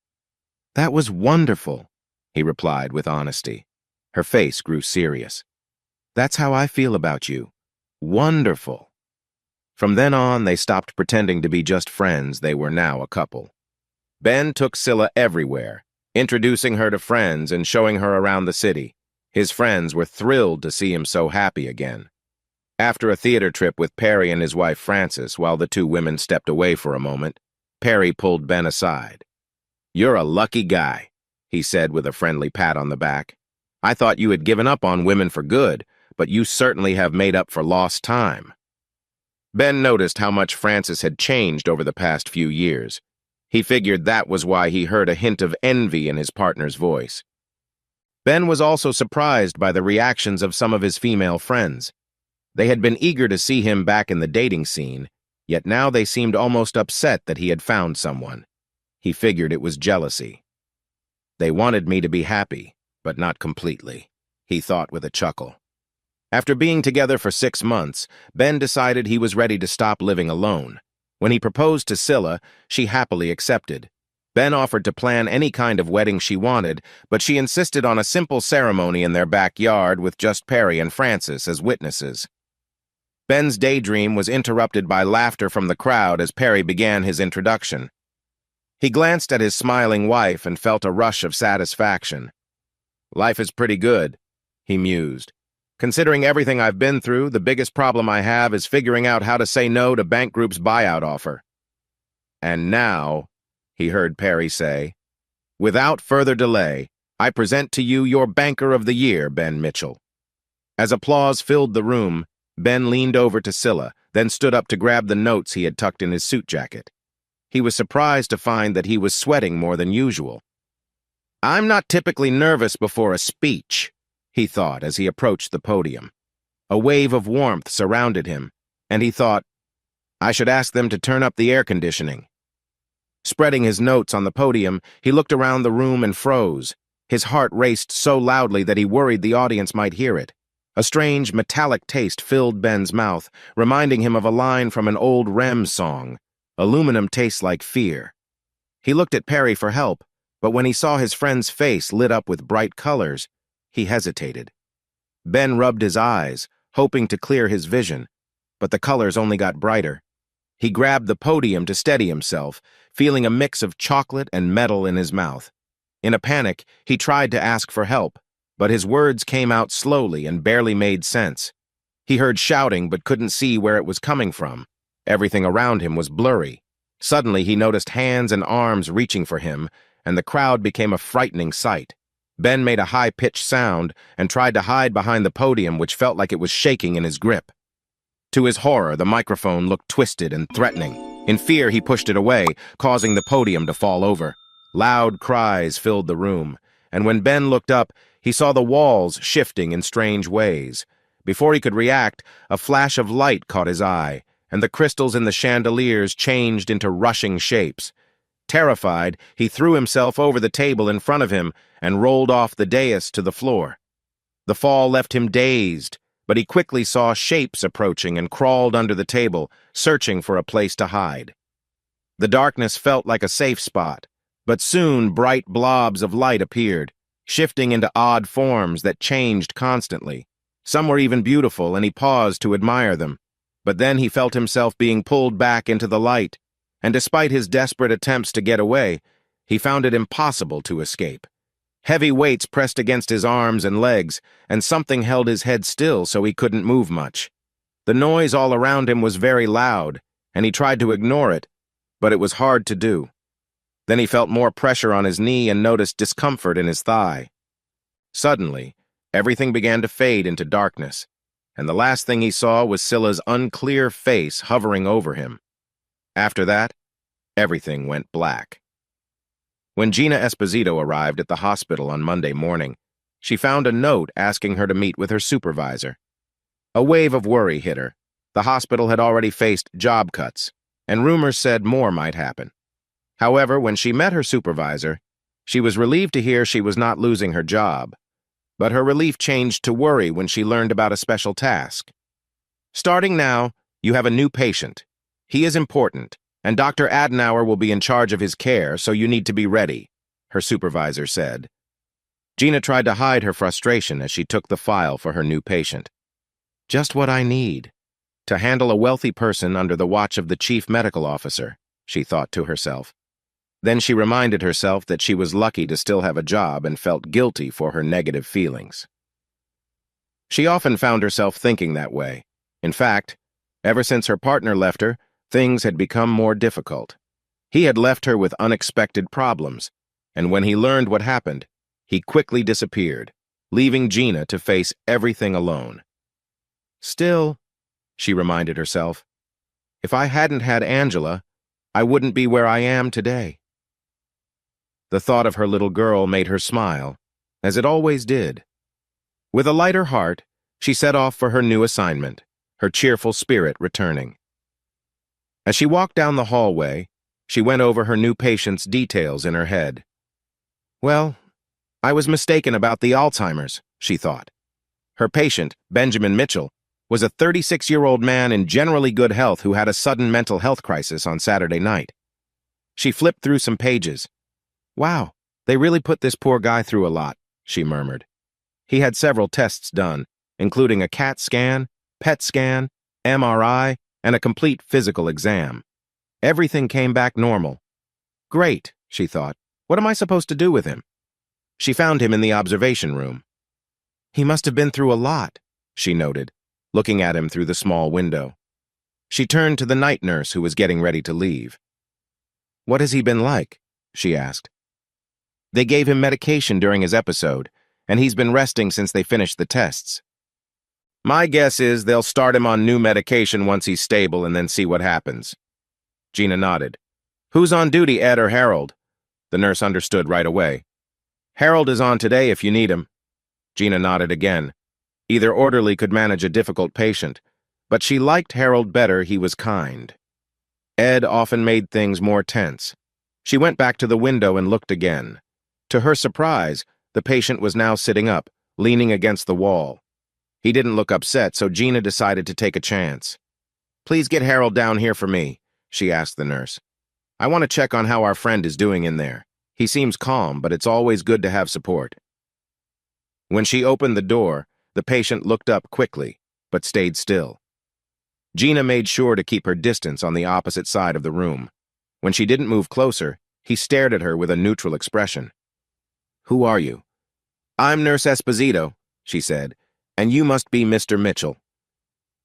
"That was wonderful," he replied with honesty. Her face grew serious. "That's how I feel about you. Wonderful." From then on, they stopped pretending to be just friends. They were now a couple. Ben took Scylla everywhere, introducing her to friends and showing her around the city. His friends were thrilled to see him so happy again. After a theater trip with Perry and his wife Frances, while the two women stepped away for a moment, Perry pulled Ben aside. "You're a lucky guy," he said with a friendly pat on the back. "I thought you had given up on women for good, but you certainly have made up for lost time." Ben noticed how much Frances had changed over the past few years. He figured that was why he heard a hint of envy in his partner's voice. Ben was also surprised by the reactions of some of his female friends. They had been eager to see him back in the dating scene, yet now they seemed almost upset that he had found someone. He figured it was jealousy. "They wanted me to be happy, but not completely," he thought with a chuckle. After being together for 6 months, Ben decided he was ready to stop living alone. When he proposed to Scylla, she happily accepted. Ben offered to plan any kind of wedding she wanted, but she insisted on a simple ceremony in their backyard with just Perry and Frances as witnesses. Ben's daydream was interrupted by laughter from the crowd as Perry began his introduction. He glanced at his smiling wife and felt a rush of satisfaction. "Life is pretty good," he mused. "Considering everything I've been through, the biggest problem I have is figuring out how to say no to Bank Group's buyout offer." "And now," he heard Perry say, "without further delay, I present to you your Banker of the Year, Ben Mitchell." As applause filled the room, Ben leaned over to Scylla, then stood up to grab the notes he had tucked in his suit jacket. He was surprised to find that he was sweating more than usual. "I'm not typically nervous before a speech," he thought as he approached the podium. A wave of warmth surrounded him, and he thought, "I should ask them to turn up the air conditioning." Spreading his notes on the podium, he looked around the room and froze. His heart raced so loudly that he worried the audience might hear it. A strange, metallic taste filled Ben's mouth, reminding him of a line from an old Rem song, "Aluminum tastes like fear." He looked at Perry for help, but when he saw his friend's face lit up with bright colors, he hesitated. Ben rubbed his eyes, hoping to clear his vision, but the colors only got brighter. He grabbed the podium to steady himself, feeling a mix of chocolate and metal in his mouth. In a panic, he tried to ask for help, but his words came out slowly and barely made sense. He heard shouting but couldn't see where it was coming from. Everything around him was blurry. Suddenly, he noticed hands and arms reaching for him, and the crowd became a frightening sight. Ben made a high-pitched sound and tried to hide behind the podium, which felt like it was shaking in his grip. To his horror, the microphone looked twisted and threatening. In fear, he pushed it away, causing the podium to fall over. Loud cries filled the room, and when Ben looked up, he saw the walls shifting in strange ways. Before he could react, a flash of light caught his eye, and the crystals in the chandeliers changed into rushing shapes. Terrified, he threw himself over the table in front of him and rolled off the dais to the floor. The fall left him dazed, but he quickly saw shapes approaching and crawled under the table, searching for a place to hide. The darkness felt like a safe spot, but soon bright blobs of light appeared, shifting into odd forms that changed constantly. Some were even beautiful, and he paused to admire them. But then he felt himself being pulled back into the light, and despite his desperate attempts to get away, he found it impossible to escape. Heavy weights pressed against his arms and legs, and something held his head still so he couldn't move much. The noise all around him was very loud, and he tried to ignore it, but it was hard to do. Then he felt more pressure on his knee and noticed discomfort in his thigh. Suddenly, everything began to fade into darkness, and the last thing he saw was Scylla's unclear face hovering over him. After that, everything went black. When Gina Esposito arrived at the hospital on Monday morning, she found a note asking her to meet with her supervisor. A wave of worry hit her. The hospital had already faced job cuts, and rumors said more might happen. However, when she met her supervisor, she was relieved to hear she was not losing her job. But her relief changed to worry when she learned about a special task. Starting now, you have a new patient. He is important, and Dr. Adenauer will be in charge of his care, so you need to be ready, her supervisor said. Gina tried to hide her frustration as she took the file for her new patient. Just what I need. To handle a wealthy person under the watch of the chief medical officer, she thought to herself. Then she reminded herself that she was lucky to still have a job and felt guilty for her negative feelings. She often found herself thinking that way. In fact, ever since her partner left her, things had become more difficult. He had left her with unexpected problems, and when he learned what happened, he quickly disappeared, leaving Gina to face everything alone. Still, she reminded herself, if I hadn't had Angela, I wouldn't be where I am today. The thought of her little girl made her smile, as it always did. With a lighter heart, she set off for her new assignment, her cheerful spirit returning. As she walked down the hallway, she went over her new patient's details in her head. Well, I was mistaken about the Alzheimer's, she thought. Her patient, Benjamin Mitchell, was a 36-year-old man in generally good health who had a sudden mental health crisis on Saturday night. She flipped through some pages. Wow, they really put this poor guy through a lot, she murmured. He had several tests done, including a CAT scan, PET scan, MRI, and a complete physical exam. Everything came back normal. Great, she thought. What am I supposed to do with him? She found him in the observation room. He must have been through a lot, she noted, looking at him through the small window. She turned to the night nurse who was getting ready to leave. What has he been like? She asked. They gave him medication during his episode, and he's been resting since they finished the tests. My guess is they'll start him on new medication once he's stable and then see what happens. Gina nodded. Who's on duty, Ed or Harold? The nurse understood right away. Harold is on today if you need him. Gina nodded again. Either orderly could manage a difficult patient, but she liked Harold better. He was kind. Ed often made things more tense. She went back to the window and looked again. To her surprise, the patient was now sitting up, leaning against the wall. He didn't look upset, so Gina decided to take a chance. Please get Harold down here for me, she asked the nurse. I want to check on how our friend is doing in there. He seems calm, but it's always good to have support. When she opened the door, the patient looked up quickly, but stayed still. Gina made sure to keep her distance on the opposite side of the room. When she didn't move closer, he stared at her with a neutral expression. Who are you? I'm Nurse Esposito, she said, and you must be Mr. Mitchell.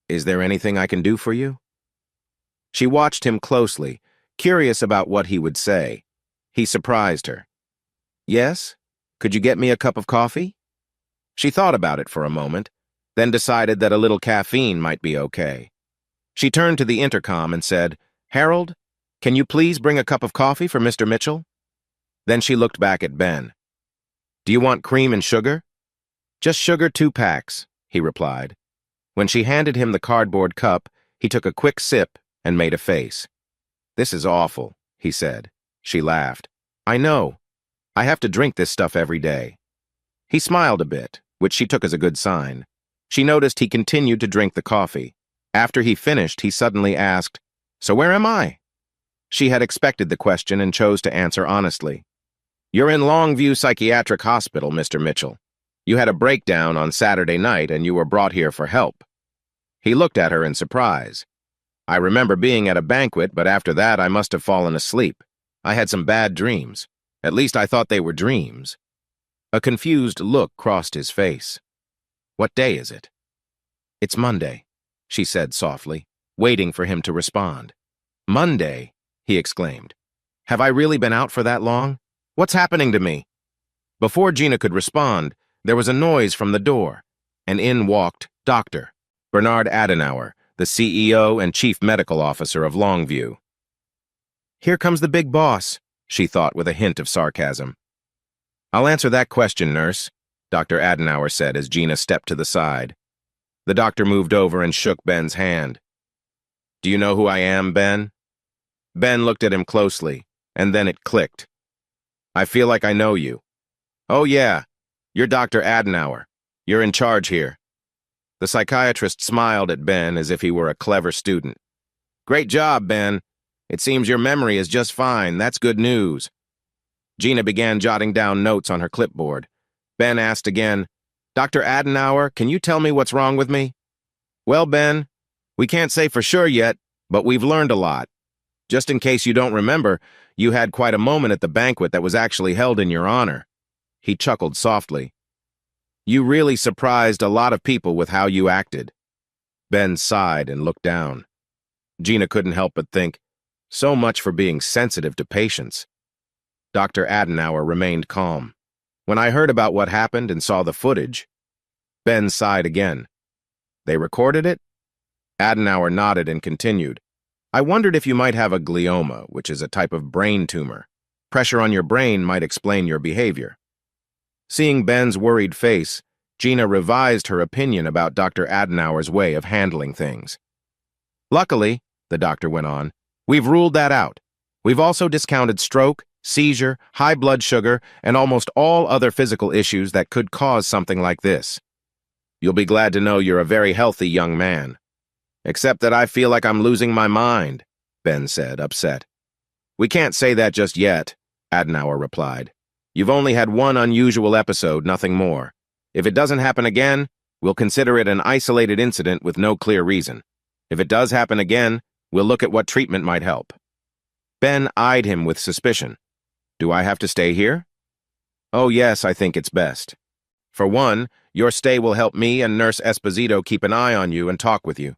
Is there anything I can do for you? She watched him closely, curious about what he would say. He surprised her. Yes? Could you get me a cup of coffee? She thought about it for a moment, then decided that a little caffeine might be okay. She turned to the intercom and said, Harold, can you please bring a cup of coffee for Mr. Mitchell? Then she looked back at Ben. Do you want cream and sugar? Just sugar 2 packs, he replied. When she handed him the cardboard cup, he took a quick sip and made a face. This is awful, he said. She laughed. I know. I have to drink this stuff every day. He smiled a bit, which she took as a good sign. She noticed he continued to drink the coffee. After he finished, he suddenly asked, So where am I? She had expected the question and chose to answer honestly. You're in Longview Psychiatric Hospital, Mr. Mitchell. You had a breakdown on Saturday night and you were brought here for help. He looked at her in surprise. I remember being at a banquet, but after that I must have fallen asleep. I had some bad dreams. At least I thought they were dreams. A confused look crossed his face. What day is it? It's Monday, she said softly, waiting for him to respond. Monday, he exclaimed. Have I really been out for that long? What's happening to me? Before Gina could respond, there was a noise from the door, and in walked Dr. Bernard Adenauer, the CEO and Chief Medical Officer of Longview. Here comes the big boss, she thought with a hint of sarcasm. I'll answer that question, nurse, Dr. Adenauer said as Gina stepped to the side. The doctor moved over and shook Ben's hand. Do you know who I am, Ben? Ben looked at him closely, and then it clicked. I feel like I know you. Oh yeah, you're Dr. Adenauer. You're in charge here. The psychiatrist smiled at Ben as if he were a clever student. Great job, Ben. It seems your memory is just fine. That's good news. Gina began jotting down notes on her clipboard. Ben asked again, Dr. Adenauer, can you tell me what's wrong with me? Well, Ben, we can't say for sure yet, but we've learned a lot. Just in case you don't remember, you had quite a moment at the banquet that was actually held in your honor. He chuckled softly. You really surprised a lot of people with how you acted. Ben sighed and looked down. Gina couldn't help but think, so much for being sensitive to patients. Dr. Adenauer remained calm. When I heard about what happened and saw the footage, Ben sighed again. They recorded it? Adenauer nodded and continued. I wondered if you might have a glioma, which is a type of brain tumor. Pressure on your brain might explain your behavior. Seeing Ben's worried face, Gina revised her opinion about Dr. Adenauer's way of handling things. Luckily, the doctor went on, we've ruled that out. We've also discounted stroke, seizure, high blood sugar, and almost all other physical issues that could cause something like this. You'll be glad to know you're a very healthy young man. Except that I feel like I'm losing my mind, Ben said, upset. We can't say that just yet, Adenauer replied. You've only had one unusual episode, nothing more. If it doesn't happen again, we'll consider it an isolated incident with no clear reason. If it does happen again, we'll look at what treatment might help. Ben eyed him with suspicion. Do I have to stay here? Oh yes, I think it's best. For one, your stay will help me and Nurse Esposito keep an eye on you and talk with you.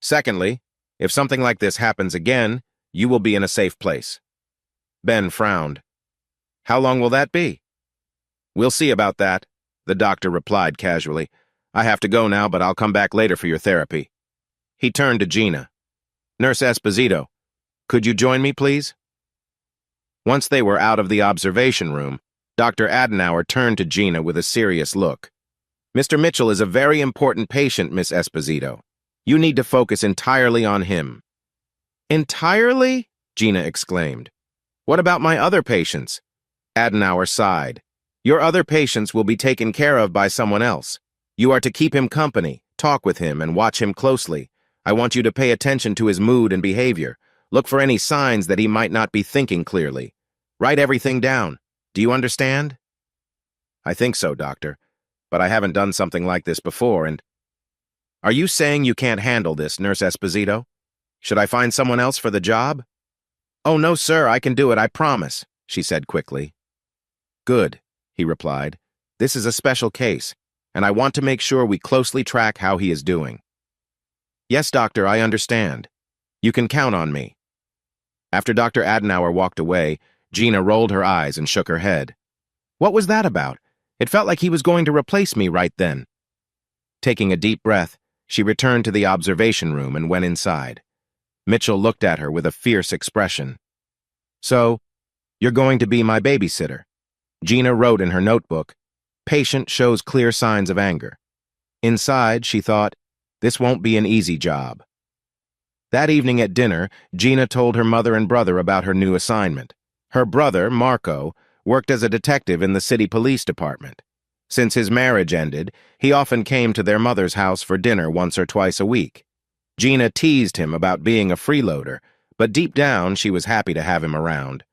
Secondly, if something like this happens again, you will be in a safe place. Ben frowned. How long will that be? We'll see about that, the doctor replied casually. I have to go now, but I'll come back later for your therapy. He turned to Gina. Nurse Esposito, could you join me, please? Once they were out of the observation room, Dr. Adenauer turned to Gina with a serious look. Mr. Mitchell is a very important patient, Miss Esposito. You need to focus entirely on him. Entirely? Gina exclaimed. What about my other patients? Adenauer sighed. Your other patients will be taken care of by someone else. You are to keep him company, talk with him, and watch him closely. I want you to pay attention to his mood and behavior. Look for any signs that he might not be thinking clearly. Write everything down. Do you understand? I think so, doctor, but I haven't done something like this before, and... Are you saying you can't handle this, Nurse Esposito? Should I find someone else for the job? Oh, no, sir, I can do it, I promise, she said quickly. Good, he replied. This is a special case, and I want to make sure we closely track how he is doing. Yes, doctor, I understand. You can count on me. After Dr. Adenauer walked away, Gina rolled her eyes and shook her head. What was that about? It felt like he was going to replace me right then. Taking a deep breath, she returned to the observation room and went inside. Mitchell looked at her with a fierce expression. So, you're going to be my babysitter. Gina wrote in her notebook, patient shows clear signs of anger. Inside, she thought, this won't be an easy job. That evening at dinner, Gina told her mother and brother about her new assignment. Her brother, Marco, worked as a detective in the city police department. Since his marriage ended, he often came to their mother's house for dinner once or twice a week. Gina teased him about being a freeloader, but deep down she was happy to have him around.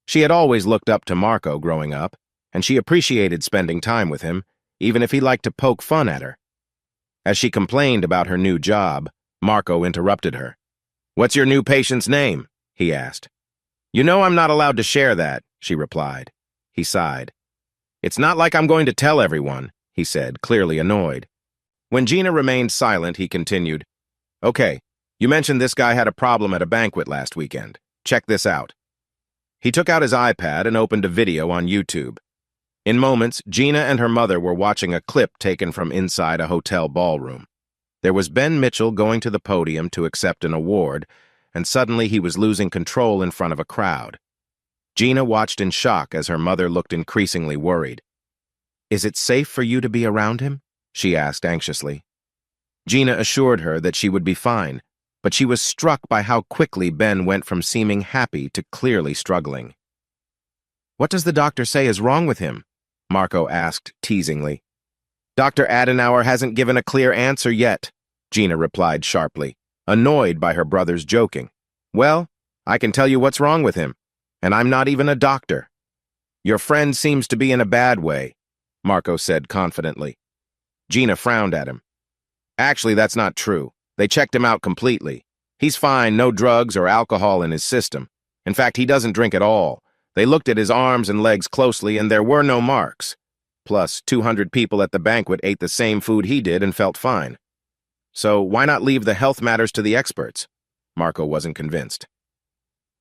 She had always looked up to Marco growing up, and she appreciated spending time with him, even if he liked to poke fun at her. As she complained about her new job, Marco interrupted her. What's your new patient's name? He asked. You know I'm not allowed to share that, she replied. He sighed. It's not like I'm going to tell everyone, he said, clearly annoyed. When Gina remained silent, he continued, Okay, you mentioned this guy had a problem at a banquet last weekend. Check this out. He took out his iPad and opened a video on YouTube. In moments, Gina and her mother were watching a clip taken from inside a hotel ballroom. There was Ben Mitchell going to the podium to accept an award, and suddenly he was losing control in front of a crowd. Gina watched in shock as her mother looked increasingly worried. "Is it safe for you to be around him?" she asked anxiously. Gina assured her that she would be fine, but she was struck by how quickly Ben went from seeming happy to clearly struggling. "What does the doctor say is wrong with him?" Marco asked teasingly. "Dr. Adenauer hasn't given a clear answer yet," Gina replied sharply, annoyed by her brother's joking. "Well, I can tell you what's wrong with him, and I'm not even a doctor." "Your friend seems to be in a bad way," Marco said confidently. Gina frowned at him. "Actually, that's not true. They checked him out completely. He's fine, no drugs or alcohol in his system. In fact, he doesn't drink at all. They looked at his arms and legs closely, and there were no marks. Plus, 200 people at the banquet ate the same food he did and felt fine. So why not leave the health matters to the experts?" Marco wasn't convinced.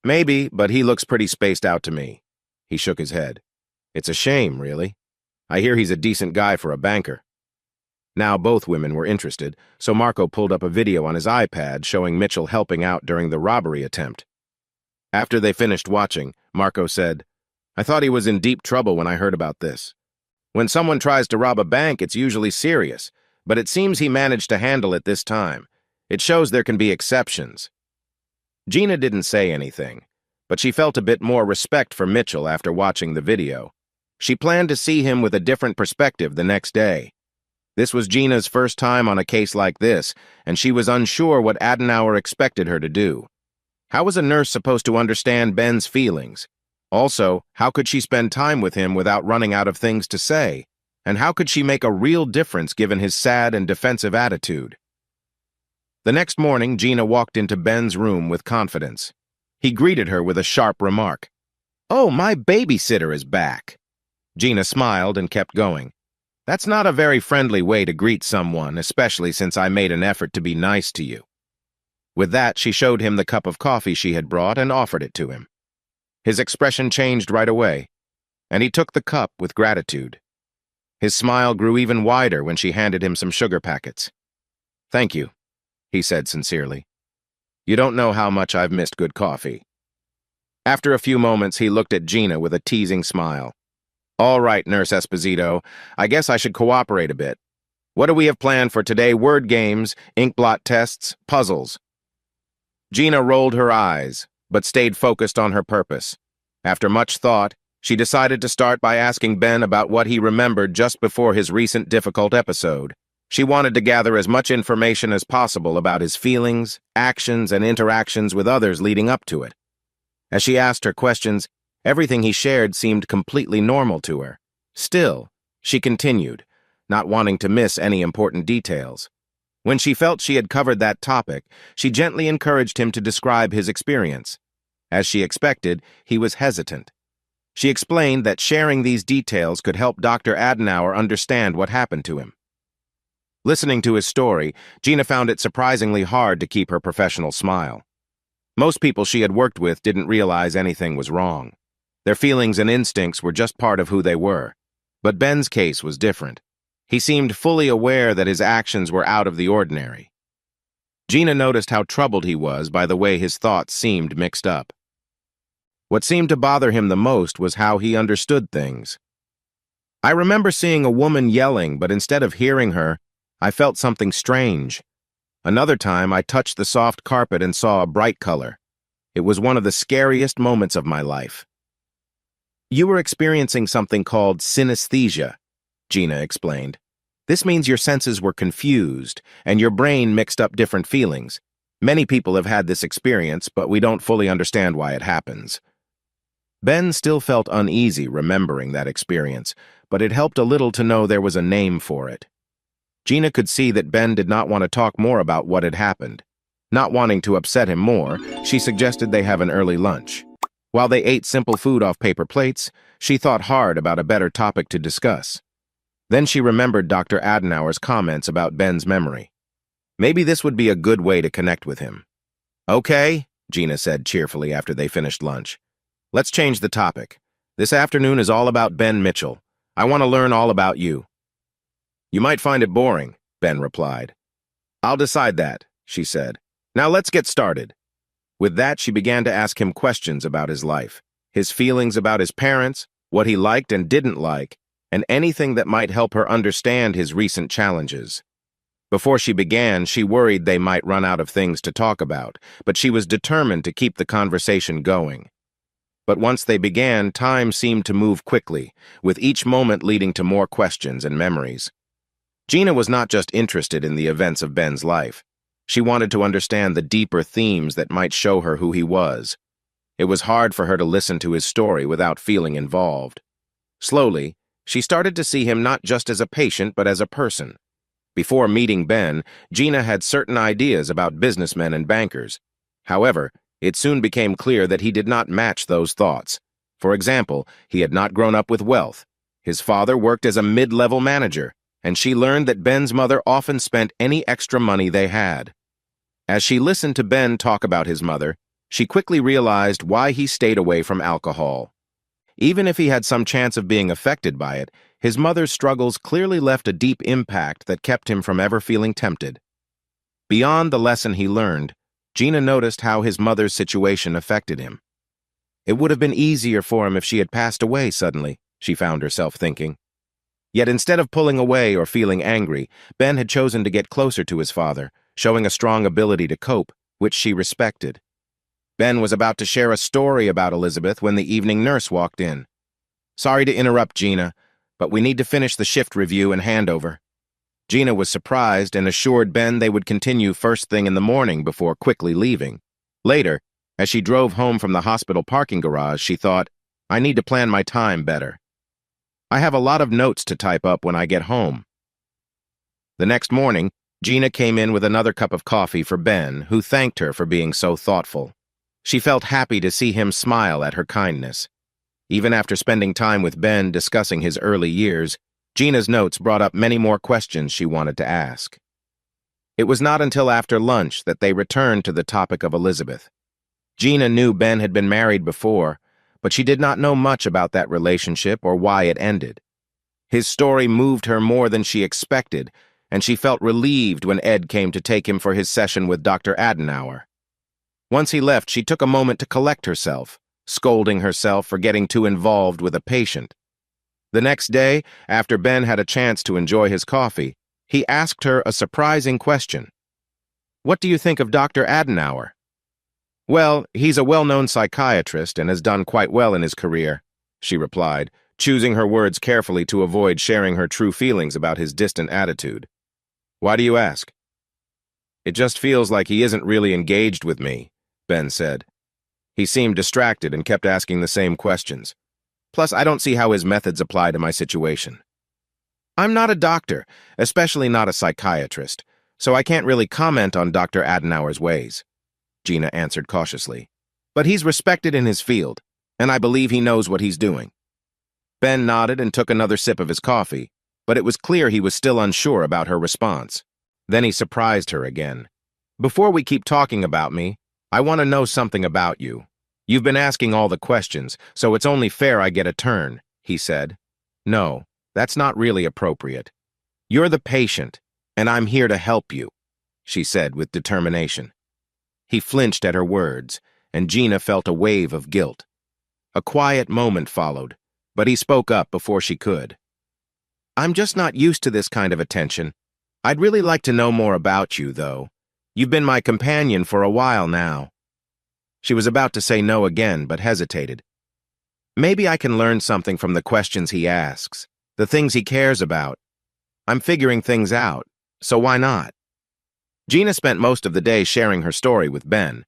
"Maybe, but he looks pretty spaced out to me." He shook his head. "It's a shame, really. I hear he's a decent guy for a banker." Now both women were interested, so Marco pulled up a video on his iPad showing Mitchell helping out during the robbery attempt. After they finished watching, Marco said, "I thought he was in deep trouble when I heard about this. When someone tries to rob a bank, it's usually serious, but it seems he managed to handle it this time. It shows there can be exceptions." Gina didn't say anything, but she felt a bit more respect for Mitchell after watching the video. She planned to see him with a different perspective the next day. This was Gina's first time on a case like this, and she was unsure what Adenauer expected her to do. How was a nurse supposed to understand Ben's feelings? Also, how could she spend time with him without running out of things to say? And how could she make a real difference given his sad and defensive attitude? The next morning, Gina walked into Ben's room with confidence. He greeted her with a sharp remark. "Oh, my babysitter is back." Gina smiled and kept going. "That's not a very friendly way to greet someone, especially since I made an effort to be nice to you." With that, she showed him the cup of coffee she had brought and offered it to him. His expression changed right away, and he took the cup with gratitude. His smile grew even wider when she handed him some sugar packets. "Thank you," he said sincerely. "You don't know how much I've missed good coffee." After a few moments, he looked at Gina with a teasing smile. "All right, Nurse Esposito, I guess I should cooperate a bit. What do we have planned for today? Word games, inkblot tests, puzzles?" Gina rolled her eyes, but stayed focused on her purpose. After much thought, she decided to start by asking Ben about what he remembered just before his recent difficult episode. She wanted to gather as much information as possible about his feelings, actions, and interactions with others leading up to it. As she asked her questions, everything he shared seemed completely normal to her. Still, she continued, not wanting to miss any important details. When she felt she had covered that topic, she gently encouraged him to describe his experience. As she expected, he was hesitant. She explained that sharing these details could help Dr. Adenauer understand what happened to him. Listening to his story, Gina found it surprisingly hard to keep her professional smile. Most people she had worked with didn't realize anything was wrong. Their feelings and instincts were just part of who they were. But Ben's case was different. He seemed fully aware that his actions were out of the ordinary. Gina noticed how troubled he was by the way his thoughts seemed mixed up. What seemed to bother him the most was how he understood things. "I remember seeing a woman yelling, but instead of hearing her, I felt something strange. Another time, I touched the soft carpet and saw a bright color. It was one of the scariest moments of my life." "You were experiencing something called synesthesia," Gina explained. "This means your senses were confused, and your brain mixed up different feelings. Many people have had this experience, but we don't fully understand why it happens." Ben still felt uneasy remembering that experience, but it helped a little to know there was a name for it. Gina could see that Ben did not want to talk more about what had happened. Not wanting to upset him more, she suggested they have an early lunch. While they ate simple food off paper plates, she thought hard about a better topic to discuss. Then she remembered Dr. Adenauer's comments about Ben's memory. Maybe this would be a good way to connect with him. "Okay," Gina said cheerfully after they finished lunch. "Let's change the topic. This afternoon is all about Ben Mitchell. I want to learn all about you." "You might find it boring," Ben replied. "I'll decide that," she said. "Now let's get started." With that, she began to ask him questions about his life, his feelings about his parents, what he liked and didn't like, and anything that might help her understand his recent challenges. Before she began, she worried they might run out of things to talk about, but she was determined to keep the conversation going. But once they began, time seemed to move quickly, with each moment leading to more questions and memories. Gina was not just interested in the events of Ben's life. She wanted to understand the deeper themes that might show her who he was. It was hard for her to listen to his story without feeling involved. Slowly, she started to see him not just as a patient but as a person. Before meeting Ben, Gina had certain ideas about businessmen and bankers. However, it soon became clear that he did not match those thoughts. For example, he had not grown up with wealth. His father worked as a mid-level manager, and she learned that Ben's mother often spent any extra money they had. As she listened to Ben talk about his mother, she quickly realized why he stayed away from alcohol. Even if he had some chance of being affected by it, his mother's struggles clearly left a deep impact that kept him from ever feeling tempted. Beyond the lesson he learned, Gina noticed how his mother's situation affected him. It would have been easier for him if she had passed away suddenly, she found herself thinking. Yet instead of pulling away or feeling angry, Ben had chosen to get closer to his father, showing a strong ability to cope, which she respected. Ben was about to share a story about Elizabeth when the evening nurse walked in. "Sorry to interrupt, Gina, but we need to finish the shift review and handover." Gina was surprised and assured Ben they would continue first thing in the morning before quickly leaving. Later, as she drove home from the hospital parking garage, she thought, "I need to plan my time better. I have a lot of notes to type up when I get home." The next morning, Gina came in with another cup of coffee for Ben, who thanked her for being so thoughtful. She felt happy to see him smile at her kindness. Even after spending time with Ben discussing his early years, Gina's notes brought up many more questions she wanted to ask. It was not until after lunch that they returned to the topic of Elizabeth. Gina knew Ben had been married before, but she did not know much about that relationship or why it ended. His story moved her more than she expected, and she felt relieved when Ed came to take him for his session with Dr. Adenauer. Once he left, she took a moment to collect herself, scolding herself for getting too involved with a patient. The next day, after Ben had a chance to enjoy his coffee, he asked her a surprising question. "What do you think of Dr. Adenauer?" "Well, he's a well-known psychiatrist and has done quite well in his career," she replied, choosing her words carefully to avoid sharing her true feelings about his distant attitude. "Why do you ask?" "It just feels like he isn't really engaged with me," Ben said. He seemed distracted and kept asking the same questions. Plus, I don't see how his methods apply to my situation. "I'm not a doctor, especially not a psychiatrist, so I can't really comment on Dr. Adenauer's ways," Gina answered cautiously. "But he's respected in his field, and I believe he knows what he's doing." Ben nodded and took another sip of his coffee, but it was clear he was still unsure about her response. Then he surprised her again. "Before we keep talking about me, I want to know something about you. You've been asking all the questions, so it's only fair I get a turn," he said. "No, that's not really appropriate. You're the patient, and I'm here to help you," she said with determination. He flinched at her words, and Gina felt a wave of guilt. A quiet moment followed, but he spoke up before she could. "I'm just not used to this kind of attention. I'd really like to know more about you, though. You've been my companion for a while now." She was about to say no again, but hesitated. "Maybe I can learn something from the questions he asks, the things he cares about. I'm figuring things out, so why not?" Gina spent most of the day sharing her story with Ben.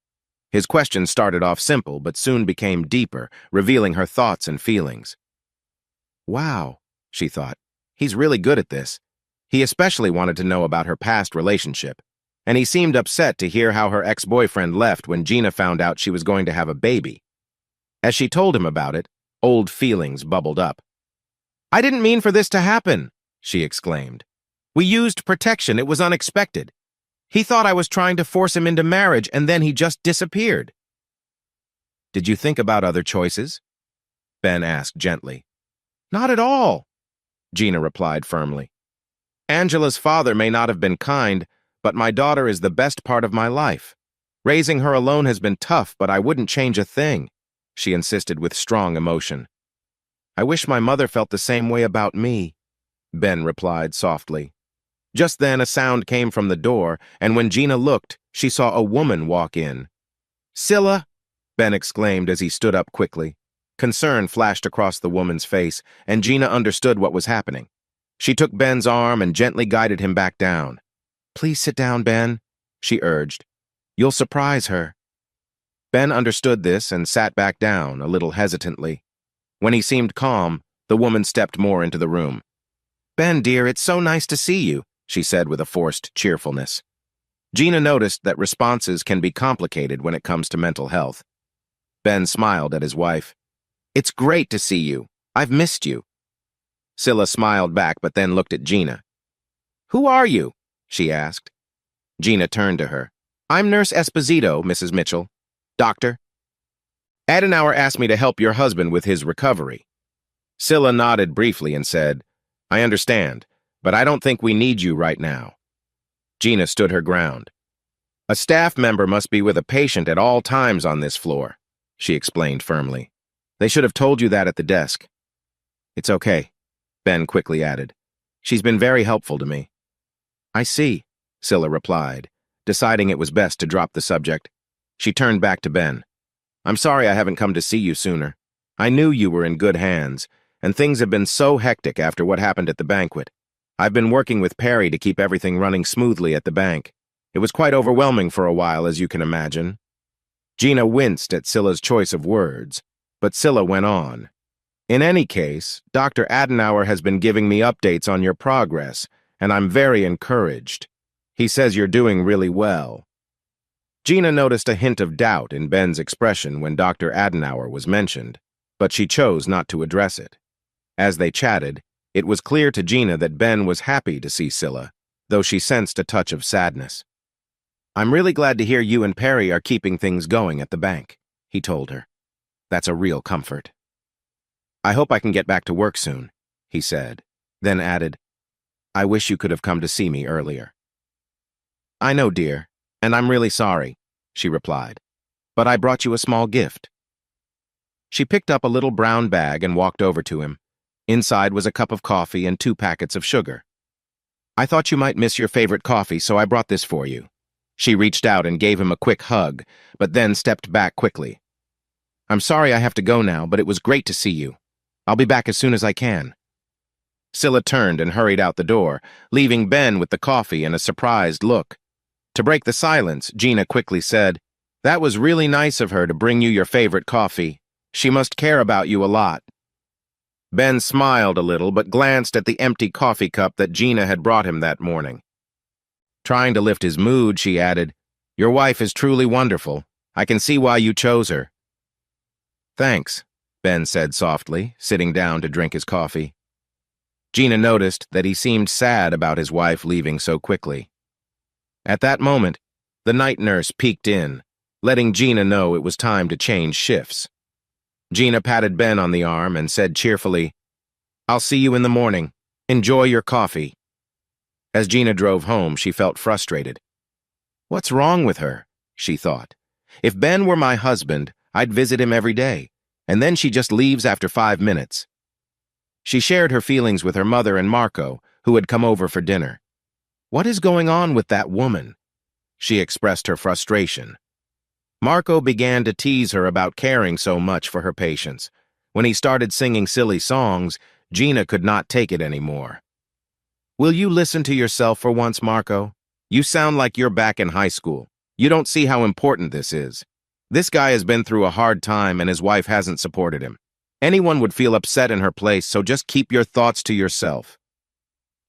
His questions started off simple, but soon became deeper, revealing her thoughts and feelings. "Wow," she thought, "he's really good at this." He especially wanted to know about her past relationship, and he seemed upset to hear how her ex-boyfriend left when Gina found out she was going to have a baby. As she told him about it, old feelings bubbled up. "I didn't mean for this to happen," she exclaimed. "We used protection. It was unexpected. He thought I was trying to force him into marriage, and then he just disappeared." "Did you think about other choices?" Ben asked gently. "Not at all," Gina replied firmly. "Angela's father may not have been kind, but my daughter is the best part of my life. Raising her alone has been tough, but I wouldn't change a thing," she insisted with strong emotion. I wish my mother felt the same way about me, Ben replied softly. Just then a sound came from the door, and when Gina looked, she saw a woman walk in. Scylla, Ben exclaimed as he stood up quickly. Concern flashed across the woman's face, and Gina understood what was happening. She took Ben's arm and gently guided him back down. Please sit down, Ben, she urged. You'll surprise her. Ben understood this and sat back down, a little hesitantly. When he seemed calm, the woman stepped more into the room. Ben, dear, it's so nice to see you, she said with a forced cheerfulness. Gina noticed that responses can be complicated when it comes to mental health. Ben smiled at his wife. It's great to see you. I've missed you. Scylla smiled back but then looked at Gina. Who are you? She asked. Gina turned to her. I'm Nurse Esposito, Mrs. Mitchell. Doctor. Adenauer asked me to help your husband with his recovery. Scylla nodded briefly and said, I understand, but I don't think we need you right now. Gina stood her ground. A staff member must be with a patient at all times on this floor, she explained firmly. They should have told you that at the desk. It's okay, Ben quickly added. She's been very helpful to me. I see, Scylla replied, deciding it was best to drop the subject. She turned back to Ben. I'm sorry I haven't come to see you sooner. I knew you were in good hands, and things have been so hectic after what happened at the banquet. I've been working with Perry to keep everything running smoothly at the bank. It was quite overwhelming for a while, as you can imagine. Gina winced at Scylla's choice of words, but Scylla went on. In any case, Dr. Adenauer has been giving me updates on your progress, and I'm very encouraged. He says you're doing really well. Gina noticed a hint of doubt in Ben's expression when Dr. Adenauer was mentioned, but she chose not to address it. As they chatted, it was clear to Gina that Ben was happy to see Scylla, though she sensed a touch of sadness. I'm really glad to hear you and Perry are keeping things going at the bank, he told her. That's a real comfort. I hope I can get back to work soon, he said, then added, I wish you could have come to see me earlier. I know, dear, and I'm really sorry, she replied, but I brought you a small gift. She picked up a little brown bag and walked over to him. Inside was a cup of coffee and 2 packets of sugar. I thought you might miss your favorite coffee, so I brought this for you. She reached out and gave him a quick hug, but then stepped back quickly. I'm sorry I have to go now, but it was great to see you. I'll be back as soon as I can. Scylla turned and hurried out the door, leaving Ben with the coffee and a surprised look. To break the silence, Gina quickly said, That was really nice of her to bring you your favorite coffee. She must care about you a lot. Ben smiled a little but glanced at the empty coffee cup that Gina had brought him that morning. Trying to lift his mood, she added, Your wife is truly wonderful. I can see why you chose her. Thanks, Ben said softly, sitting down to drink his coffee. Gina noticed that he seemed sad about his wife leaving so quickly. At that moment, the night nurse peeked in, letting Gina know it was time to change shifts. Gina patted Ben on the arm and said cheerfully, I'll see you in the morning. Enjoy your coffee. As Gina drove home, she felt frustrated. What's wrong with her? She thought. If Ben were my husband, I'd visit him every day, and then she just leaves after 5 minutes. She shared her feelings with her mother and Marco, who had come over for dinner. What is going on with that woman? She expressed her frustration. Marco began to tease her about caring so much for her patients. When he started singing silly songs, Gina could not take it anymore. Will you listen to yourself for once, Marco? You sound like you're back in high school. You don't see how important this is. This guy has been through a hard time and his wife hasn't supported him. Anyone would feel upset in her place, so just keep your thoughts to yourself.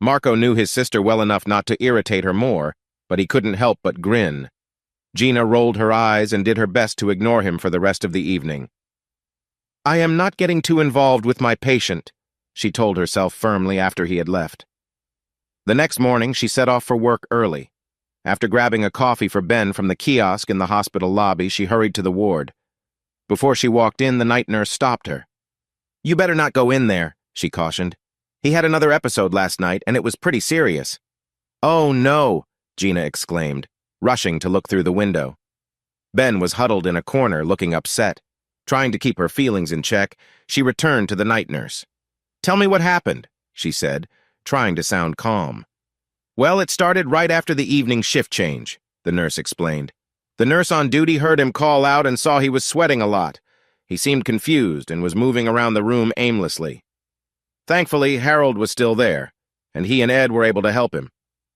Marco knew his sister well enough not to irritate her more, but he couldn't help but grin. Gina rolled her eyes and did her best to ignore him for the rest of the evening. I am not getting too involved with my patient, she told herself firmly after he had left. The next morning, she set off for work early. After grabbing a coffee for Ben from the kiosk in the hospital lobby, she hurried to the ward. Before she walked in, the night nurse stopped her. You better not go in there, she cautioned. He had another episode last night, and it was pretty serious. Oh, no, Gina exclaimed, rushing to look through the window. Ben was huddled in a corner, looking upset. Trying to keep her feelings in check, she returned to the night nurse. "Tell me what happened," she said, trying to sound calm. "Well, it started right after the evening shift change," the nurse explained. "The nurse on duty heard him call out and saw he was sweating a lot. He seemed confused and was moving around the room aimlessly. Thankfully, Harold was still there, and he and Ed were able to help him.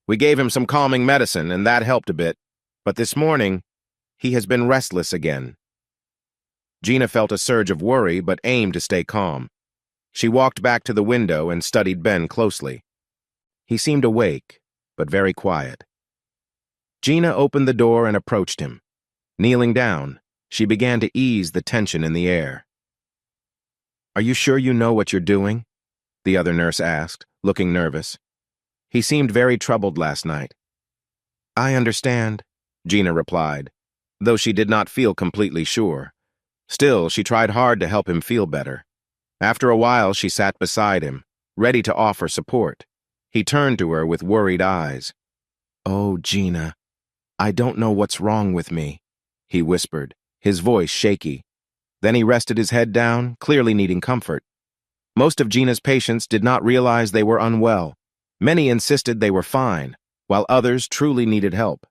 We gave him some calming medicine, and that helped a bit. But this morning, he has been restless again." Gina felt a surge of worry but aimed to stay calm. She walked back to the window and studied Ben closely. He seemed awake, but very quiet. Gina opened the door and approached him. Kneeling down, she began to ease the tension in the air. "Are you sure you know what you're doing?" the other nurse asked, looking nervous. "He seemed very troubled last night." "I understand," Gina replied, though she did not feel completely sure. Still, she tried hard to help him feel better. After a while, she sat beside him, ready to offer support. He turned to her with worried eyes. "Oh, Gina, I don't know what's wrong with me," he whispered, his voice shaky. Then he rested his head down, clearly needing comfort. Most of Gina's patients did not realize they were unwell. Many insisted they were fine, while others truly needed help.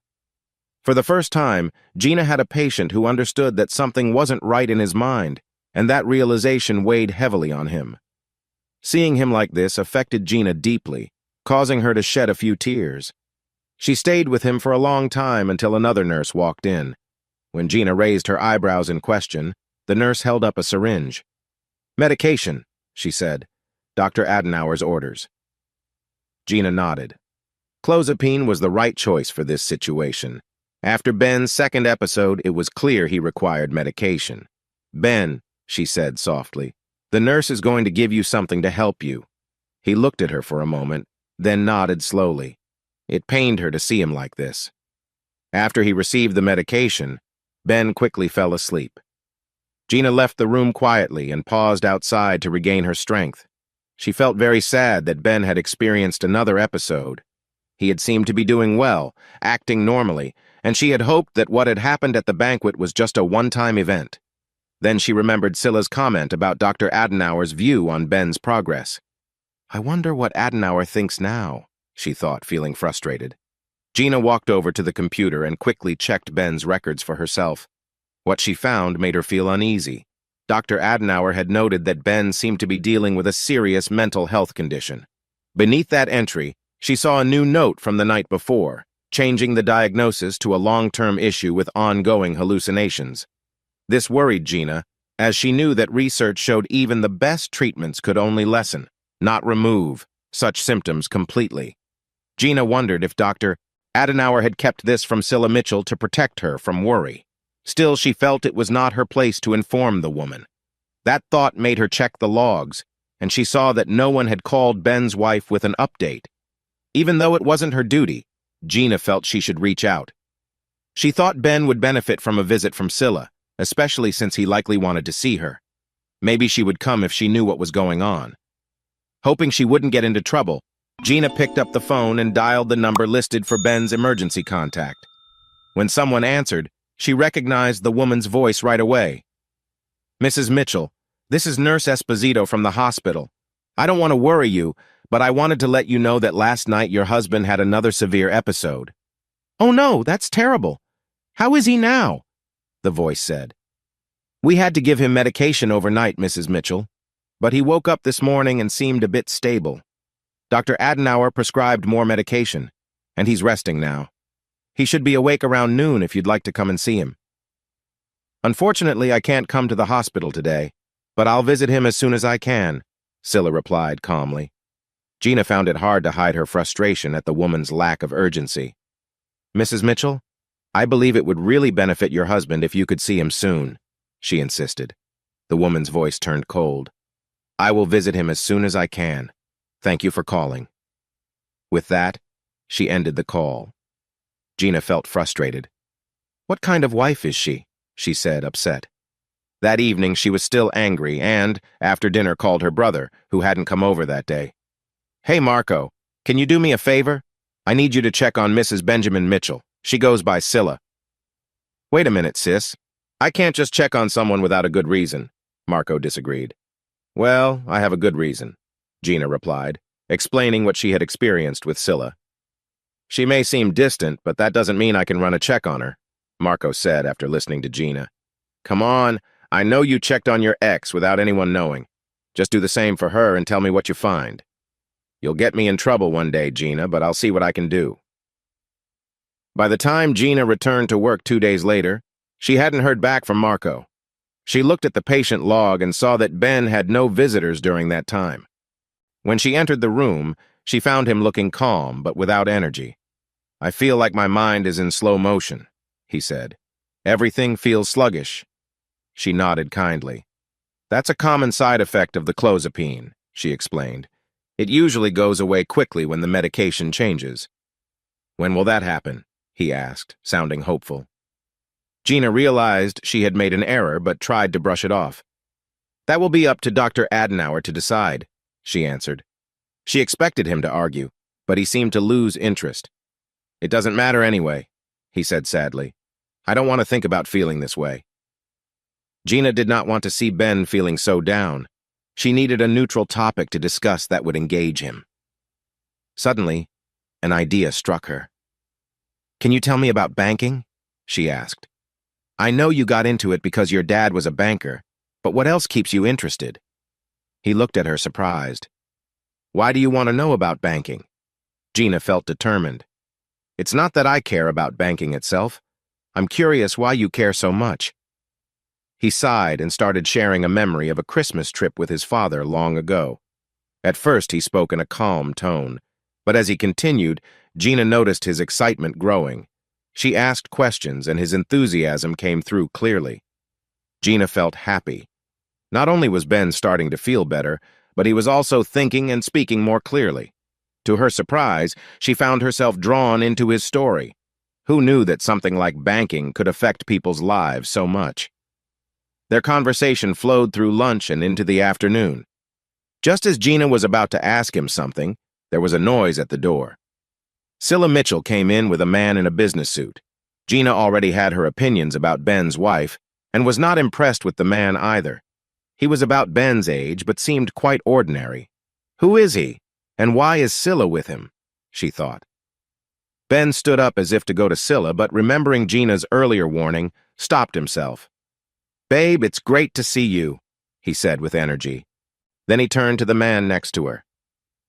For the first time, Gina had a patient who understood that something wasn't right in his mind, and that realization weighed heavily on him. Seeing him like this affected Gina deeply, causing her to shed a few tears. She stayed with him for a long time until another nurse walked in. When Gina raised her eyebrows in question, the nurse held up a syringe. "Medication," she said. "Dr. Adenauer's orders." Gina nodded. Clozapine was the right choice for this situation. After Ben's second episode, it was clear he required medication. "Ben," she said softly, "the nurse is going to give you something to help you." He looked at her for a moment, then nodded slowly. It pained her to see him like this. After he received the medication, Ben quickly fell asleep. Gina left the room quietly and paused outside to regain her strength. She felt very sad that Ben had experienced another episode. He had seemed to be doing well, acting normally, and she had hoped that what had happened at the banquet was just a one-time event. Then she remembered Scylla's comment about Dr. Adenauer's view on Ben's progress. "I wonder what Adenauer thinks now," she thought, feeling frustrated. Gina walked over to the computer and quickly checked Ben's records for herself. What she found made her feel uneasy. Dr. Adenauer had noted that Ben seemed to be dealing with a serious mental health condition. Beneath that entry, she saw a new note from the night before, changing the diagnosis to a long-term issue with ongoing hallucinations. This worried Gina, as she knew that research showed even the best treatments could only lessen, not remove, such symptoms completely. Gina wondered if Dr. Adenauer had kept this from Scylla Mitchell to protect her from worry. Still, she felt it was not her place to inform the woman. That thought made her check the logs, and she saw that no one had called Ben's wife with an update. Even though it wasn't her duty, Gina felt she should reach out. She thought Ben would benefit from a visit from Scylla, especially since he likely wanted to see her. Maybe she would come if she knew what was going on. Hoping she wouldn't get into trouble, Gina picked up the phone and dialed the number listed for Ben's emergency contact. When someone answered, she recognized the woman's voice right away. "Mrs. Mitchell, this is Nurse Esposito from the hospital. I don't want to worry you, but I wanted to let you know that last night your husband had another severe episode." "Oh no, that's terrible. How is he now?" the voice said. "We had to give him medication overnight, Mrs. Mitchell, but he woke up this morning and seemed a bit stable. Dr. Adenauer prescribed more medication, and he's resting now. He should be awake around noon if you'd like to come and see him." "Unfortunately, I can't come to the hospital today, but I'll visit him as soon as I can," Scylla replied calmly. Gina found it hard to hide her frustration at the woman's lack of urgency. "Mrs. Mitchell, I believe it would really benefit your husband if you could see him soon," she insisted. The woman's voice turned cold. "I will visit him as soon as I can. Thank you for calling." With that, she ended the call. Gina felt frustrated. "What kind of wife is she?" she said, upset. That evening, she was still angry and, after dinner, called her brother, who hadn't come over that day. "Hey, Marco, can you do me a favor? I need you to check on Mrs. Benjamin Mitchell. She goes by Scylla." "Wait a minute, sis. I can't just check on someone without a good reason, Marco disagreed. Well, I have a good reason, Gina replied, explaining what she had experienced with Scylla. She may seem distant, but that doesn't mean I can run a check on her, Marco said after listening to Gina. Come on, I know you checked on your ex without anyone knowing. Just do the same for her and tell me what you find. You'll get me in trouble one day, Gina, but I'll see what I can do. By the time Gina returned to work 2 days later, she hadn't heard back from Marco. She looked at the patient log and saw that Ben had no visitors during that time. When she entered the room, she found him looking calm but without energy. I feel like my mind is in slow motion, he said. Everything feels sluggish. She nodded kindly. That's a common side effect of the clozapine, she explained. It usually goes away quickly when the medication changes. When will that happen? He asked, sounding hopeful. Gina realized she had made an error but tried to brush it off. That will be up to Dr. Adenauer to decide, she answered. She expected him to argue, but he seemed to lose interest. It doesn't matter anyway, he said sadly. I don't want to think about feeling this way. Gina did not want to see Ben feeling so down. She needed a neutral topic to discuss that would engage him. Suddenly, an idea struck her. Can you tell me about banking? She asked. I know you got into it because your dad was a banker, but what else keeps you interested? He looked at her surprised. Why do you want to know about banking? Gina felt determined. It's not that I care about banking itself. I'm curious why you care so much. He sighed and started sharing a memory of a Christmas trip with his father long ago. At first, he spoke in a calm tone, but as he continued, Gina noticed his excitement growing. She asked questions, and his enthusiasm came through clearly. Gina felt happy. Not only was Ben starting to feel better, but he was also thinking and speaking more clearly. To her surprise, she found herself drawn into his story. Who knew that something like banking could affect people's lives so much? Their conversation flowed through lunch and into the afternoon. Just as Gina was about to ask him something, there was a noise at the door. Scylla Mitchell came in with a man in a business suit. Gina already had her opinions about Ben's wife and was not impressed with the man either. He was about Ben's age but seemed quite ordinary. Who is he? And why is Scylla with him? She thought. Ben stood up as if to go to Scylla, but remembering Gina's earlier warning, stopped himself. Babe, it's great to see you, he said with energy. Then he turned to the man next to her.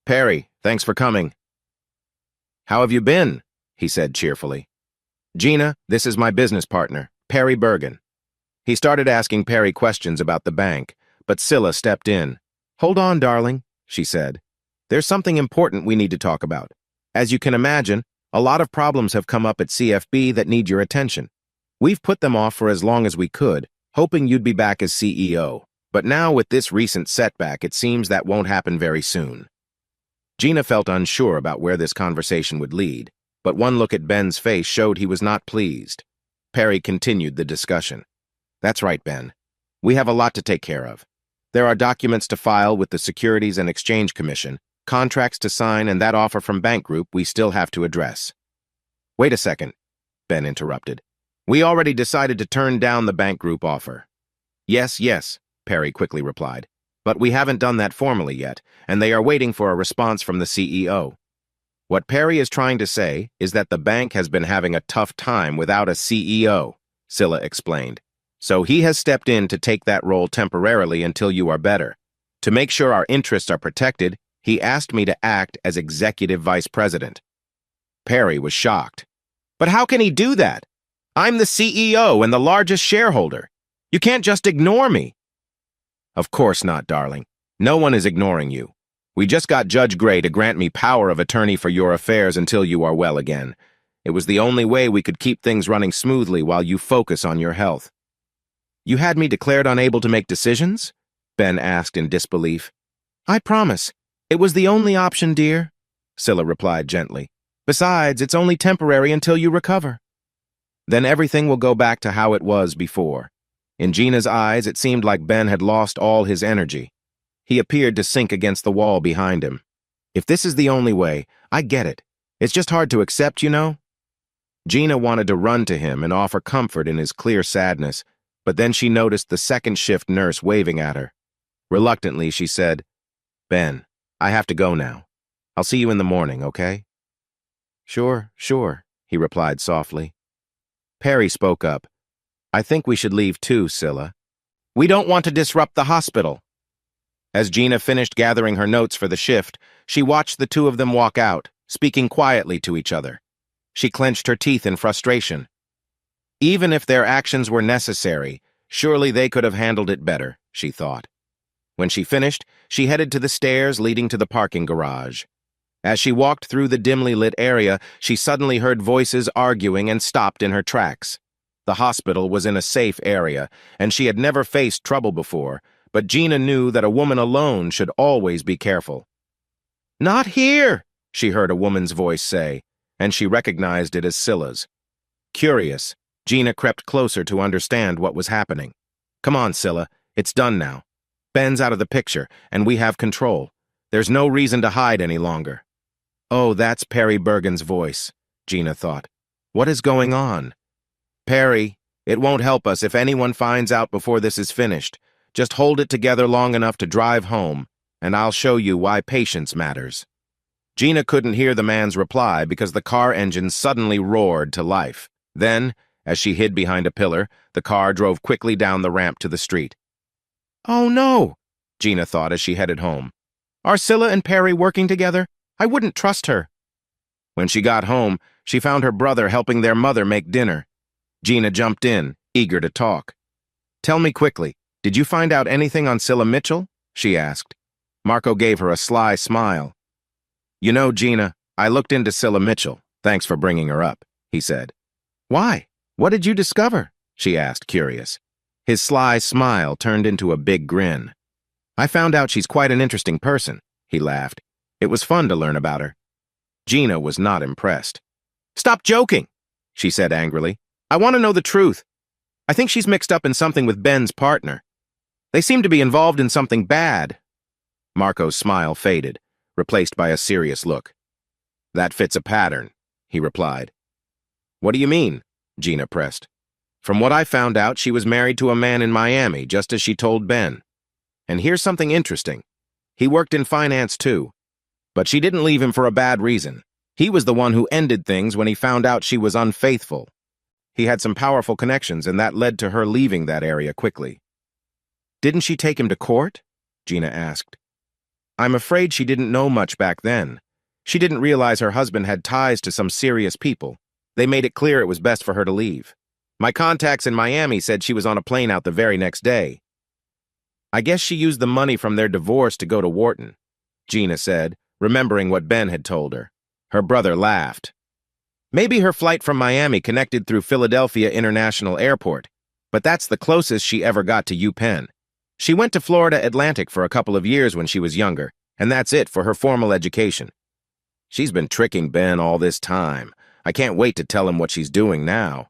Perry, thanks for coming. How have you been? He said cheerfully. Gina, this is my business partner, Perry Bergen. He started asking Perry questions about the bank, but Scylla stepped in. Hold on, darling, she said. There's something important we need to talk about. As you can imagine, a lot of problems have come up at CFB that need your attention. We've put them off for as long as we could, hoping you'd be back as CEO. But now with this recent setback, it seems that won't happen very soon. Gina felt unsure about where this conversation would lead, but one look at Ben's face showed he was not pleased. Perry continued the discussion. That's right, Ben. We have a lot to take care of. There are documents to file with the Securities and Exchange Commission, contracts to sign, and that offer from Bank Group we still have to address. Wait a second, Ben interrupted. We already decided to turn down the Bank Group offer. Yes, Perry quickly replied. But we haven't done that formally yet, and they are waiting for a response from the CEO. What Perry is trying to say is that the bank has been having a tough time without a CEO, Scylla explained. So he has stepped in to take that role temporarily until you are better. To make sure our interests are protected, he asked me to act as executive vice president. Perry was shocked. But how can he do that? I'm the CEO and the largest shareholder. You can't just ignore me. Of course not, darling. No one is ignoring you. We just got Judge Gray to grant me power of attorney for your affairs until you are well again. It was the only way we could keep things running smoothly while you focus on your health. You had me declared unable to make decisions? Ben asked in disbelief. I promise. It was the only option, dear, Scylla replied gently. Besides, it's only temporary until you recover. Then everything will go back to how it was before. In Gina's eyes, it seemed like Ben had lost all his energy. He appeared to sink against the wall behind him. If this is the only way, I get it. It's just hard to accept, you know? Gina wanted to run to him and offer comfort in his clear sadness, But then she noticed the second shift nurse waving at her. Reluctantly, she said, "Ben, I have to go now. I'll see you in the morning, okay?" "Sure, sure," he replied softly. Perry spoke up. "I think we should leave too, Scylla. We don't want to disrupt the hospital." As Gina finished gathering her notes for the shift, she watched the two of them walk out, speaking quietly to each other. She clenched her teeth in frustration. Even if their actions were necessary, surely they could have handled it better, she thought. When she finished, she headed to the stairs leading to the parking garage. As she walked through the dimly lit area, she suddenly heard voices arguing and stopped in her tracks. The hospital was in a safe area, and she had never faced trouble before, but Gina knew that a woman alone should always be careful. "Not here," she heard a woman's voice say, and she recognized it as Scylla's. Curious, Gina crept closer to understand what was happening. "Come on, Scylla, it's done now. Ben's out of the picture, and we have control. There's no reason to hide any longer." "Oh, that's Perry Bergen's voice," Gina thought. "What is going on?" "Perry, it won't help us if anyone finds out before this is finished. Just hold it together long enough to drive home, and I'll show you why patience matters." Gina couldn't hear the man's reply because the car engine suddenly roared to life. Then, as she hid behind a pillar, the car drove quickly down the ramp to the street. "Oh no," Gina thought as she headed home. "Are Scylla and Perry working together? I wouldn't trust her." When she got home, she found her brother helping their mother make dinner. Gina jumped in, eager to talk. "Tell me quickly, did you find out anything on Scylla Mitchell?" she asked. Marco gave her a sly smile. "You know, Gina, I looked into Scylla Mitchell. Thanks for bringing her up," he said. "Why? What did you discover?" she asked, curious. His sly smile turned into a big grin. "I found out she's quite an interesting person," he laughed. "It was fun to learn about her." Gina was not impressed. "Stop joking," she said angrily. "I want to know the truth. I think she's mixed up in something with Ben's partner. They seem to be involved in something bad." Marco's smile faded, replaced by a serious look. "That fits a pattern," he replied. "What do you mean?" Gina pressed. "From what I found out, she was married to a man in Miami, just as she told Ben. And here's something interesting. He worked in finance too. But she didn't leave him for a bad reason. He was the one who ended things when he found out she was unfaithful. He had some powerful connections, and that led to her leaving that area quickly." "Didn't she take him to court?" Gina asked. "I'm afraid she didn't know much back then. She didn't realize her husband had ties to some serious people. They made it clear it was best for her to leave. My contacts in Miami said she was on a plane out the very next day. I guess she used the money from their divorce to go to Wharton," Gina said, remembering what Ben had told her. Her brother laughed. "Maybe her flight from Miami connected through Philadelphia International Airport, but that's the closest she ever got to UPenn. She went to Florida Atlantic for a couple of years when she was younger, and that's it for her formal education. She's been tricking Ben all this time. I can't wait to tell him what she's doing now."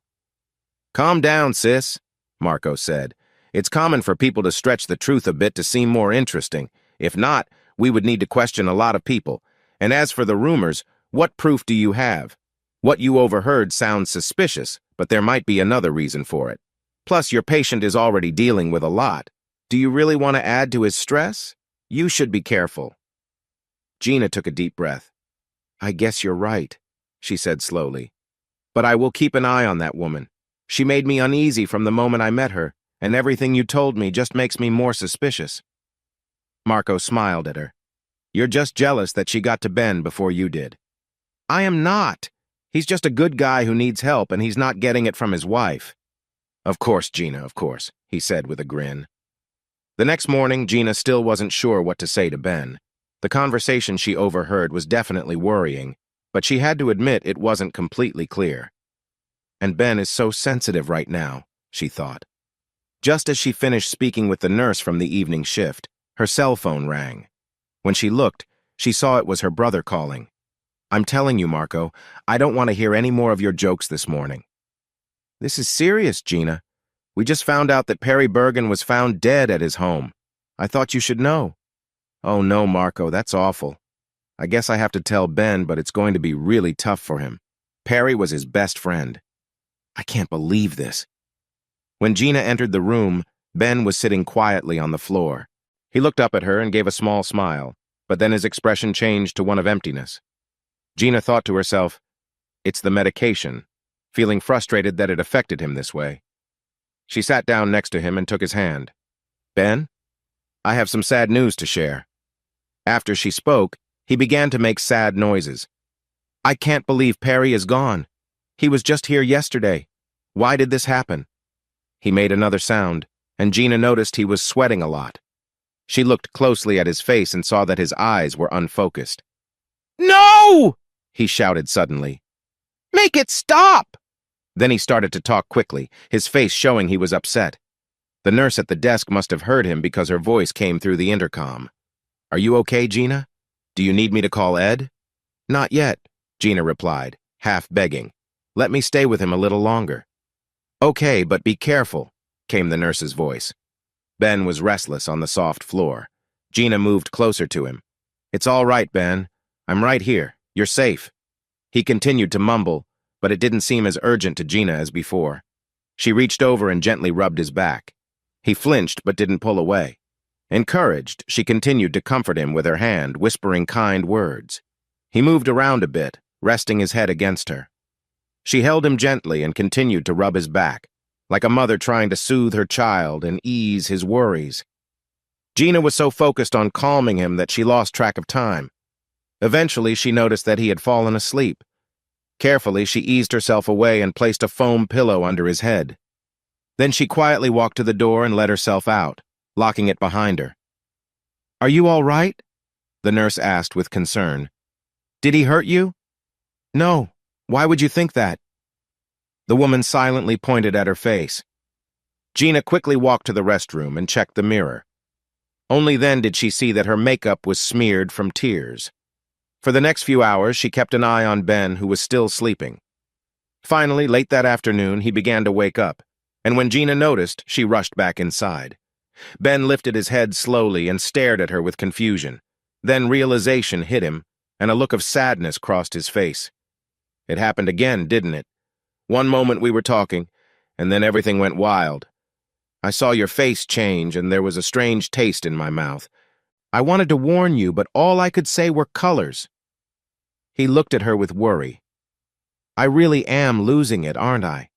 "Calm down, sis," Marco said. "It's common for people to stretch the truth a bit to seem more interesting. If not, we would need to question a lot of people. And as for the rumors, what proof do you have? What you overheard sounds suspicious, but there might be another reason for it. Plus, your patient is already dealing with a lot. Do you really want to add to his stress? You should be careful." Gina took a deep breath. "I guess you're right," she said slowly. "But I will keep an eye on that woman. She made me uneasy from the moment I met her, and everything you told me just makes me more suspicious." Marco smiled at her. "You're just jealous that she got to Ben before you did." "I am not. He's just a good guy who needs help, and he's not getting it from his wife." "Of course, Gina, of course," he said with a grin. The next morning, Gina still wasn't sure what to say to Ben. The conversation she overheard was definitely worrying, but she had to admit it wasn't completely clear. And Ben is so sensitive right now, she thought. Just as she finished speaking with the nurse from the evening shift, her cell phone rang. When she looked, she saw it was her brother calling. "I'm telling you, Marco, I don't want to hear any more of your jokes this morning." "This is serious, Gina. We just found out that Perry Bergen was found dead at his home. I thought you should know." "Oh no, Marco, that's awful. I guess I have to tell Ben, but it's going to be really tough for him. Perry was his best friend." "I can't believe this." When Gina entered the room, Ben was sitting quietly on the floor. He looked up at her and gave a small smile, but then his expression changed to one of emptiness. Gina thought to herself, "It's the medication," feeling frustrated that it affected him this way. She sat down next to him and took his hand. "Ben, I have some sad news to share." After she spoke, he began to make sad noises. "I can't believe Perry is gone. He was just here yesterday. Why did this happen?" He made another sound, and Gina noticed he was sweating a lot. She looked closely at his face and saw that his eyes were unfocused. "No!" he shouted suddenly. "Make it stop!" Then he started to talk quickly, his face showing he was upset. The nurse at the desk must have heard him because her voice came through the intercom. "Are you okay, Gina? Do you need me to call Ed?" "Not yet," Gina replied, half begging. "Let me stay with him a little longer." "Okay, but be careful," came the nurse's voice. Ben was restless on the soft floor. Gina moved closer to him. "It's all right, Ben. I'm right here. You're safe." He continued to mumble, but it didn't seem as urgent to Gina as before. She reached over and gently rubbed his back. He flinched but didn't pull away. Encouraged, she continued to comfort him with her hand, whispering kind words. He moved around a bit, resting his head against her. She held him gently and continued to rub his back, like a mother trying to soothe her child and ease his worries. Gina was so focused on calming him that she lost track of time. Eventually, she noticed that he had fallen asleep. Carefully, she eased herself away and placed a foam pillow under his head. Then she quietly walked to the door and let herself out, locking it behind her. "Are you all right?" the nurse asked with concern. "Did he hurt you?" "No. Why would you think that?" The woman silently pointed at her face. Gina quickly walked to the restroom and checked the mirror. Only then did she see that her makeup was smeared from tears. For the next few hours, she kept an eye on Ben, who was still sleeping. Finally, late that afternoon, he began to wake up, and when Gina noticed, she rushed back inside. Ben lifted his head slowly and stared at her with confusion. Then realization hit him, and a look of sadness crossed his face. "It happened again, didn't it? One moment we were talking, and then everything went wild. I saw your face change, and there was a strange taste in my mouth. I wanted to warn you, but all I could say were colors." He looked at her with worry. "I really am losing it, aren't I?"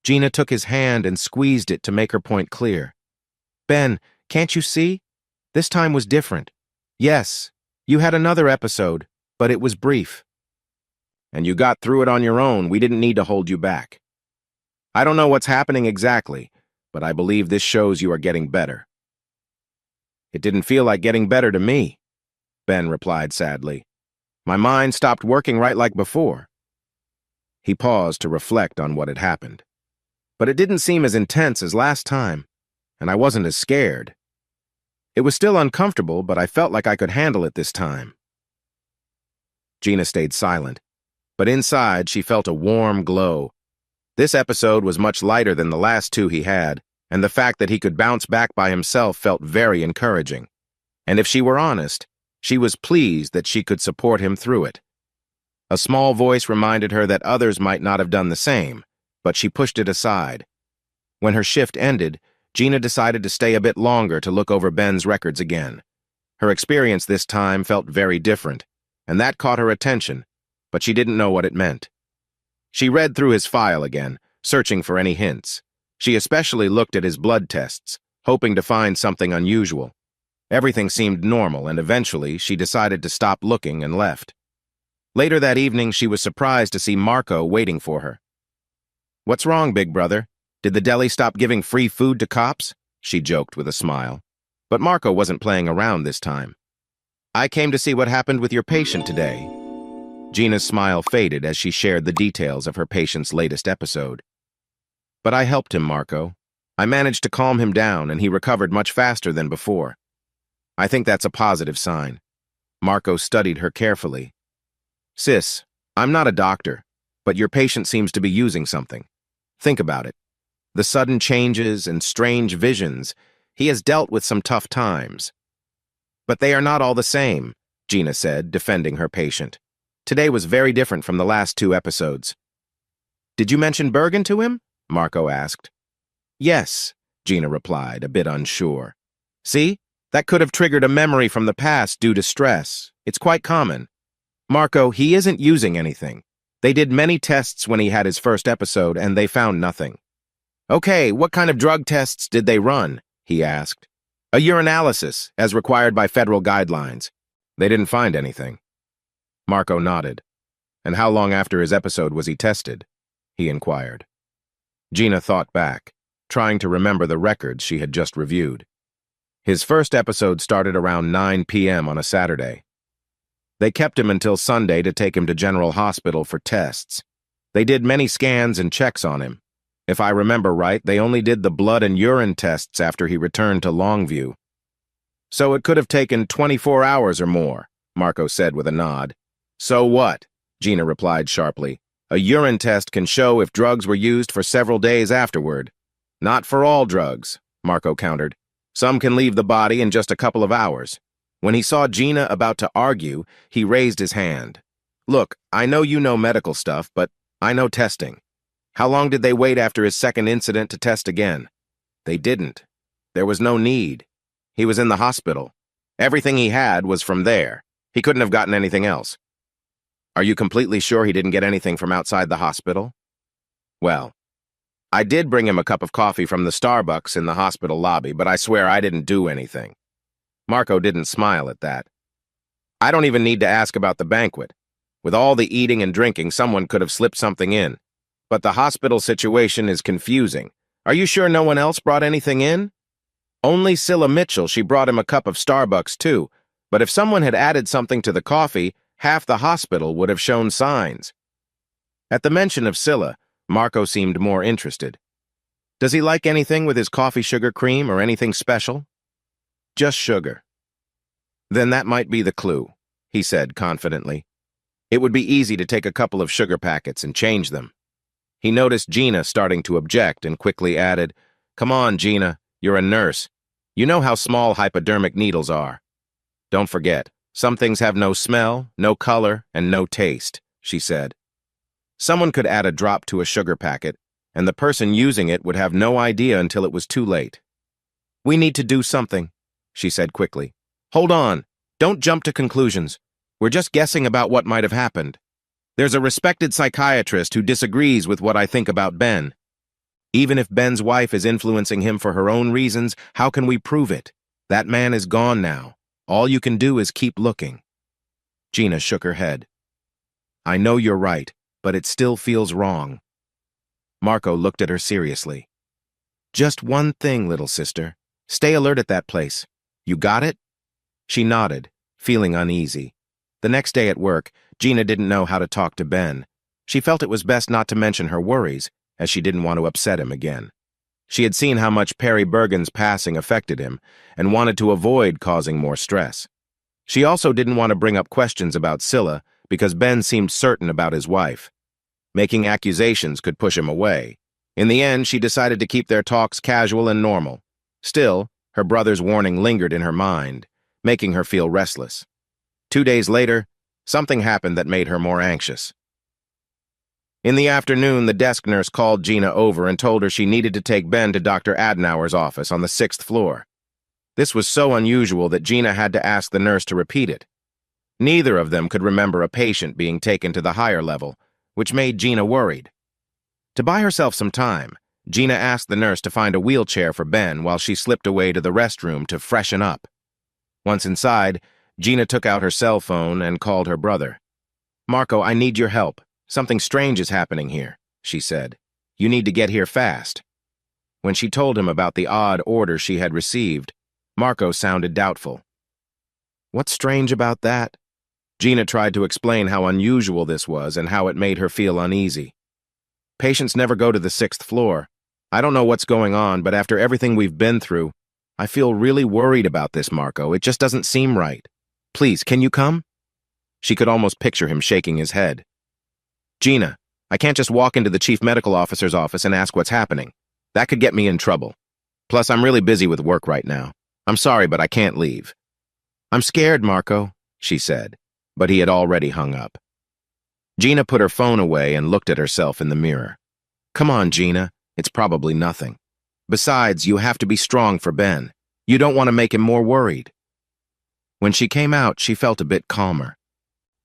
Gina took his hand and squeezed it to make her point clear. "Ben, can't you see? This time was different. Yes, you had another episode, but it was brief. And you got through it on your own. We didn't need to hold you back. I don't know what's happening exactly, but I believe this shows you are getting better." "It didn't feel like getting better to me," Ben replied sadly. "My mind stopped working right like before." He paused to reflect on what had happened. "But it didn't seem as intense as last time, and I wasn't as scared. It was still uncomfortable, but I felt like I could handle it this time." Gina stayed silent, but inside she felt a warm glow. This episode was much lighter than the last two he had, and the fact that he could bounce back by himself felt very encouraging. And if she were honest, she was pleased that she could support him through it. A small voice reminded her that others might not have done the same, but she pushed it aside. When her shift ended, Gina decided to stay a bit longer to look over Ben's records again. Her experience this time felt very different, and that caught her attention, but she didn't know what it meant. She read through his file again, searching for any hints. She especially looked at his blood tests, hoping to find something unusual. Everything seemed normal, and eventually she decided to stop looking and left. Later that evening, she was surprised to see Marco waiting for her. "What's wrong, big brother? Did the deli stop giving free food to cops?" she joked with a smile. But Marco wasn't playing around this time. "I came to see what happened with your patient today." Gina's smile faded as she shared the details of her patient's latest episode. "But I helped him, Marco. I managed to calm him down, and he recovered much faster than before. I think that's a positive sign." Marco studied her carefully. "Sis, I'm not a doctor, but your patient seems to be using something. Think about it. The sudden changes and strange visions, he has dealt with some tough times." "But they are not all the same," Gina said, defending her patient. "Today was very different from the last two episodes." "Did you mention Bergen to him?" Marco asked. Yes, Gina replied, a bit unsure. See? That could have triggered a memory from the past due to stress. It's quite common. Marco, he isn't using anything. They did many tests when he had his first episode, and they found nothing. Okay, what kind of drug tests did they run? He asked. A urinalysis, as required by federal guidelines. They didn't find anything. Marco nodded. And how long after his episode was he tested? He inquired. Gina thought back, trying to remember the records she had just reviewed. His first episode started around 9 p.m. on a Saturday. They kept him until Sunday to take him to General Hospital for tests. They did many scans and checks on him. If I remember right, they only did the blood and urine tests after he returned to Longview. So it could have taken 24 hours or more, Marco said with a nod. So what? Gina replied sharply. A urine test can show if drugs were used for several days afterward. Not for all drugs, Marco countered. Some can leave the body in just a couple of hours. When he saw Gina about to argue, he raised his hand. Look, I know you know medical stuff, but I know testing. How long did they wait after his second incident to test again? They didn't. There was no need. He was in the hospital. Everything he had was from there. He couldn't have gotten anything else. Are you completely sure he didn't get anything from outside the hospital? Well, I did bring him a cup of coffee from the Starbucks in the hospital lobby, but I swear I didn't do anything. Marco didn't smile at that. I don't even need to ask about the banquet. With all the eating and drinking, someone could have slipped something in. But the hospital situation is confusing. Are you sure no one else brought anything in? Only Scylla Mitchell, she brought him a cup of Starbucks too. But if someone had added something to the coffee, half the hospital would have shown signs. At the mention of Scylla, Marco seemed more interested. Does he like anything with his coffee sugar cream or anything special? Just sugar. Then that might be the clue, he said confidently. It would be easy to take a couple of sugar packets and change them. He noticed Gina starting to object and quickly added, Come on, Gina, you're a nurse. You know how small hypodermic needles are. Don't forget, some things have no smell, no color, and no taste, she said. Someone could add a drop to a sugar packet, and the person using it would have no idea until it was too late. We need to do something, she said quickly. Hold on, don't jump to conclusions. We're just guessing about what might have happened. There's a respected psychiatrist who disagrees with what I think about Ben. Even if Ben's wife is influencing him for her own reasons, how can we prove it? That man is gone now. All you can do is keep looking. Gina shook her head. I know you're right, but it still feels wrong. Marco looked at her seriously. Just one thing, little sister. Stay alert at that place. You got it? She nodded, feeling uneasy. The next day at work, Gina didn't know how to talk to Ben. She felt it was best not to mention her worries, as she didn't want to upset him again. She had seen how much Perry Bergen's passing affected him, and wanted to avoid causing more stress. She also didn't want to bring up questions about Scylla, because Ben seemed certain about his wife. Making accusations could push him away. In the end, she decided to keep their talks casual and normal. Still, her brother's warning lingered in her mind, making her feel restless. 2 days later, something happened that made her more anxious. In the afternoon, the desk nurse called Gina over and told her she needed to take Ben to Dr. Adenauer's office on the 6th floor. This was so unusual that Gina had to ask the nurse to repeat it. Neither of them could remember a patient being taken to the higher level, which made Gina worried. To buy herself some time, Gina asked the nurse to find a wheelchair for Ben while she slipped away to the restroom to freshen up. Once inside, Gina took out her cell phone and called her brother. Marco, I need your help. Something strange is happening here, she said. You need to get here fast. When she told him about the odd order she had received, Marco sounded doubtful. What's strange about that? Gina tried to explain how unusual this was and how it made her feel uneasy. Patients never go to the 6th floor. I don't know what's going on, but after everything we've been through, I feel really worried about this, Marco. It just doesn't seem right. Please, can you come? She could almost picture him shaking his head. Gina, I can't just walk into the chief medical officer's office and ask what's happening. That could get me in trouble. Plus, I'm really busy with work right now. I'm sorry, but I can't leave. I'm scared, Marco, she said, but he had already hung up. Gina put her phone away and looked at herself in the mirror. Come on, Gina, it's probably nothing. Besides, you have to be strong for Ben. You don't want to make him more worried." When she came out, she felt a bit calmer.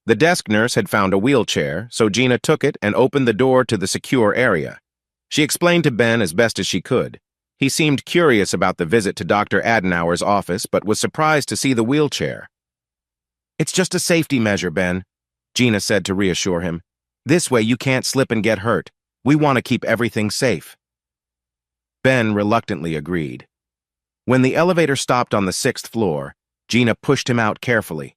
The desk nurse had found a wheelchair, so Gina took it and opened the door to the secure area. She explained to Ben as best as she could. He seemed curious about the visit to Dr. Adenauer's office, but was surprised to see the wheelchair. "It's just a safety measure, Ben," Gina said to reassure him. "This way you can't slip and get hurt. We want to keep everything safe." Ben reluctantly agreed. When the elevator stopped on the 6th floor, Gina pushed him out carefully.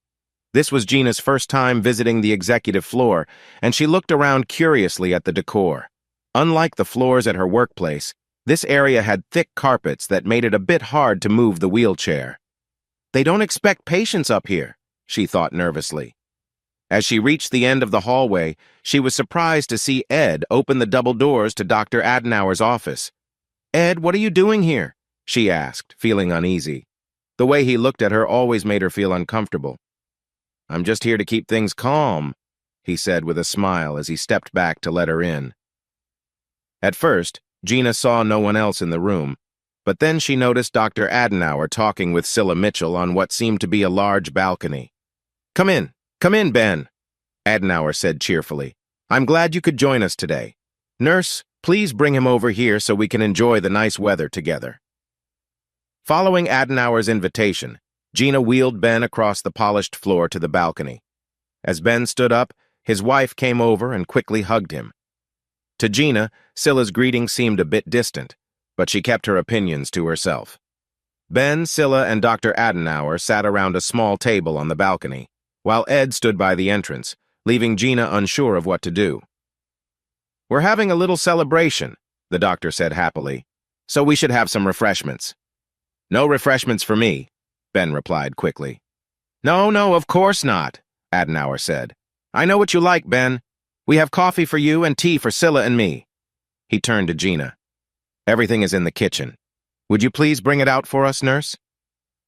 This was Gina's first time visiting the executive floor, and she looked around curiously at the decor. Unlike the floors at her workplace, this area had thick carpets that made it a bit hard to move the wheelchair. "They don't expect patients up here," she thought nervously. As she reached the end of the hallway, she was surprised to see Ed open the double doors to Dr. Adenauer's office. "Ed, what are you doing here?" she asked, feeling uneasy. The way he looked at her always made her feel uncomfortable. "I'm just here to keep things calm," he said with a smile as he stepped back to let her in. At first, Gina saw no one else in the room, but then she noticed Dr. Adenauer talking with Scylla Mitchell on what seemed to be a large balcony. Come in, Ben," Adenauer said cheerfully. "I'm glad you could join us today. Nurse, please bring him over here so we can enjoy the nice weather together." Following Adenauer's invitation, Gina wheeled Ben across the polished floor to the balcony. As Ben stood up, his wife came over and quickly hugged him. To Gina, Scylla's greeting seemed a bit distant, but she kept her opinions to herself. Ben, Scylla, and Dr. Adenauer sat around a small table on the balcony, while Ed stood by the entrance, leaving Gina unsure of what to do. "We're having a little celebration," the doctor said happily, "so we should have some refreshments." "No refreshments for me," Ben replied quickly. No, of course not," Adenauer said. "I know what you like, Ben. We have coffee for you and tea for Scylla and me." He turned to Gina. "Everything is in the kitchen. Would you please bring it out for us, nurse?"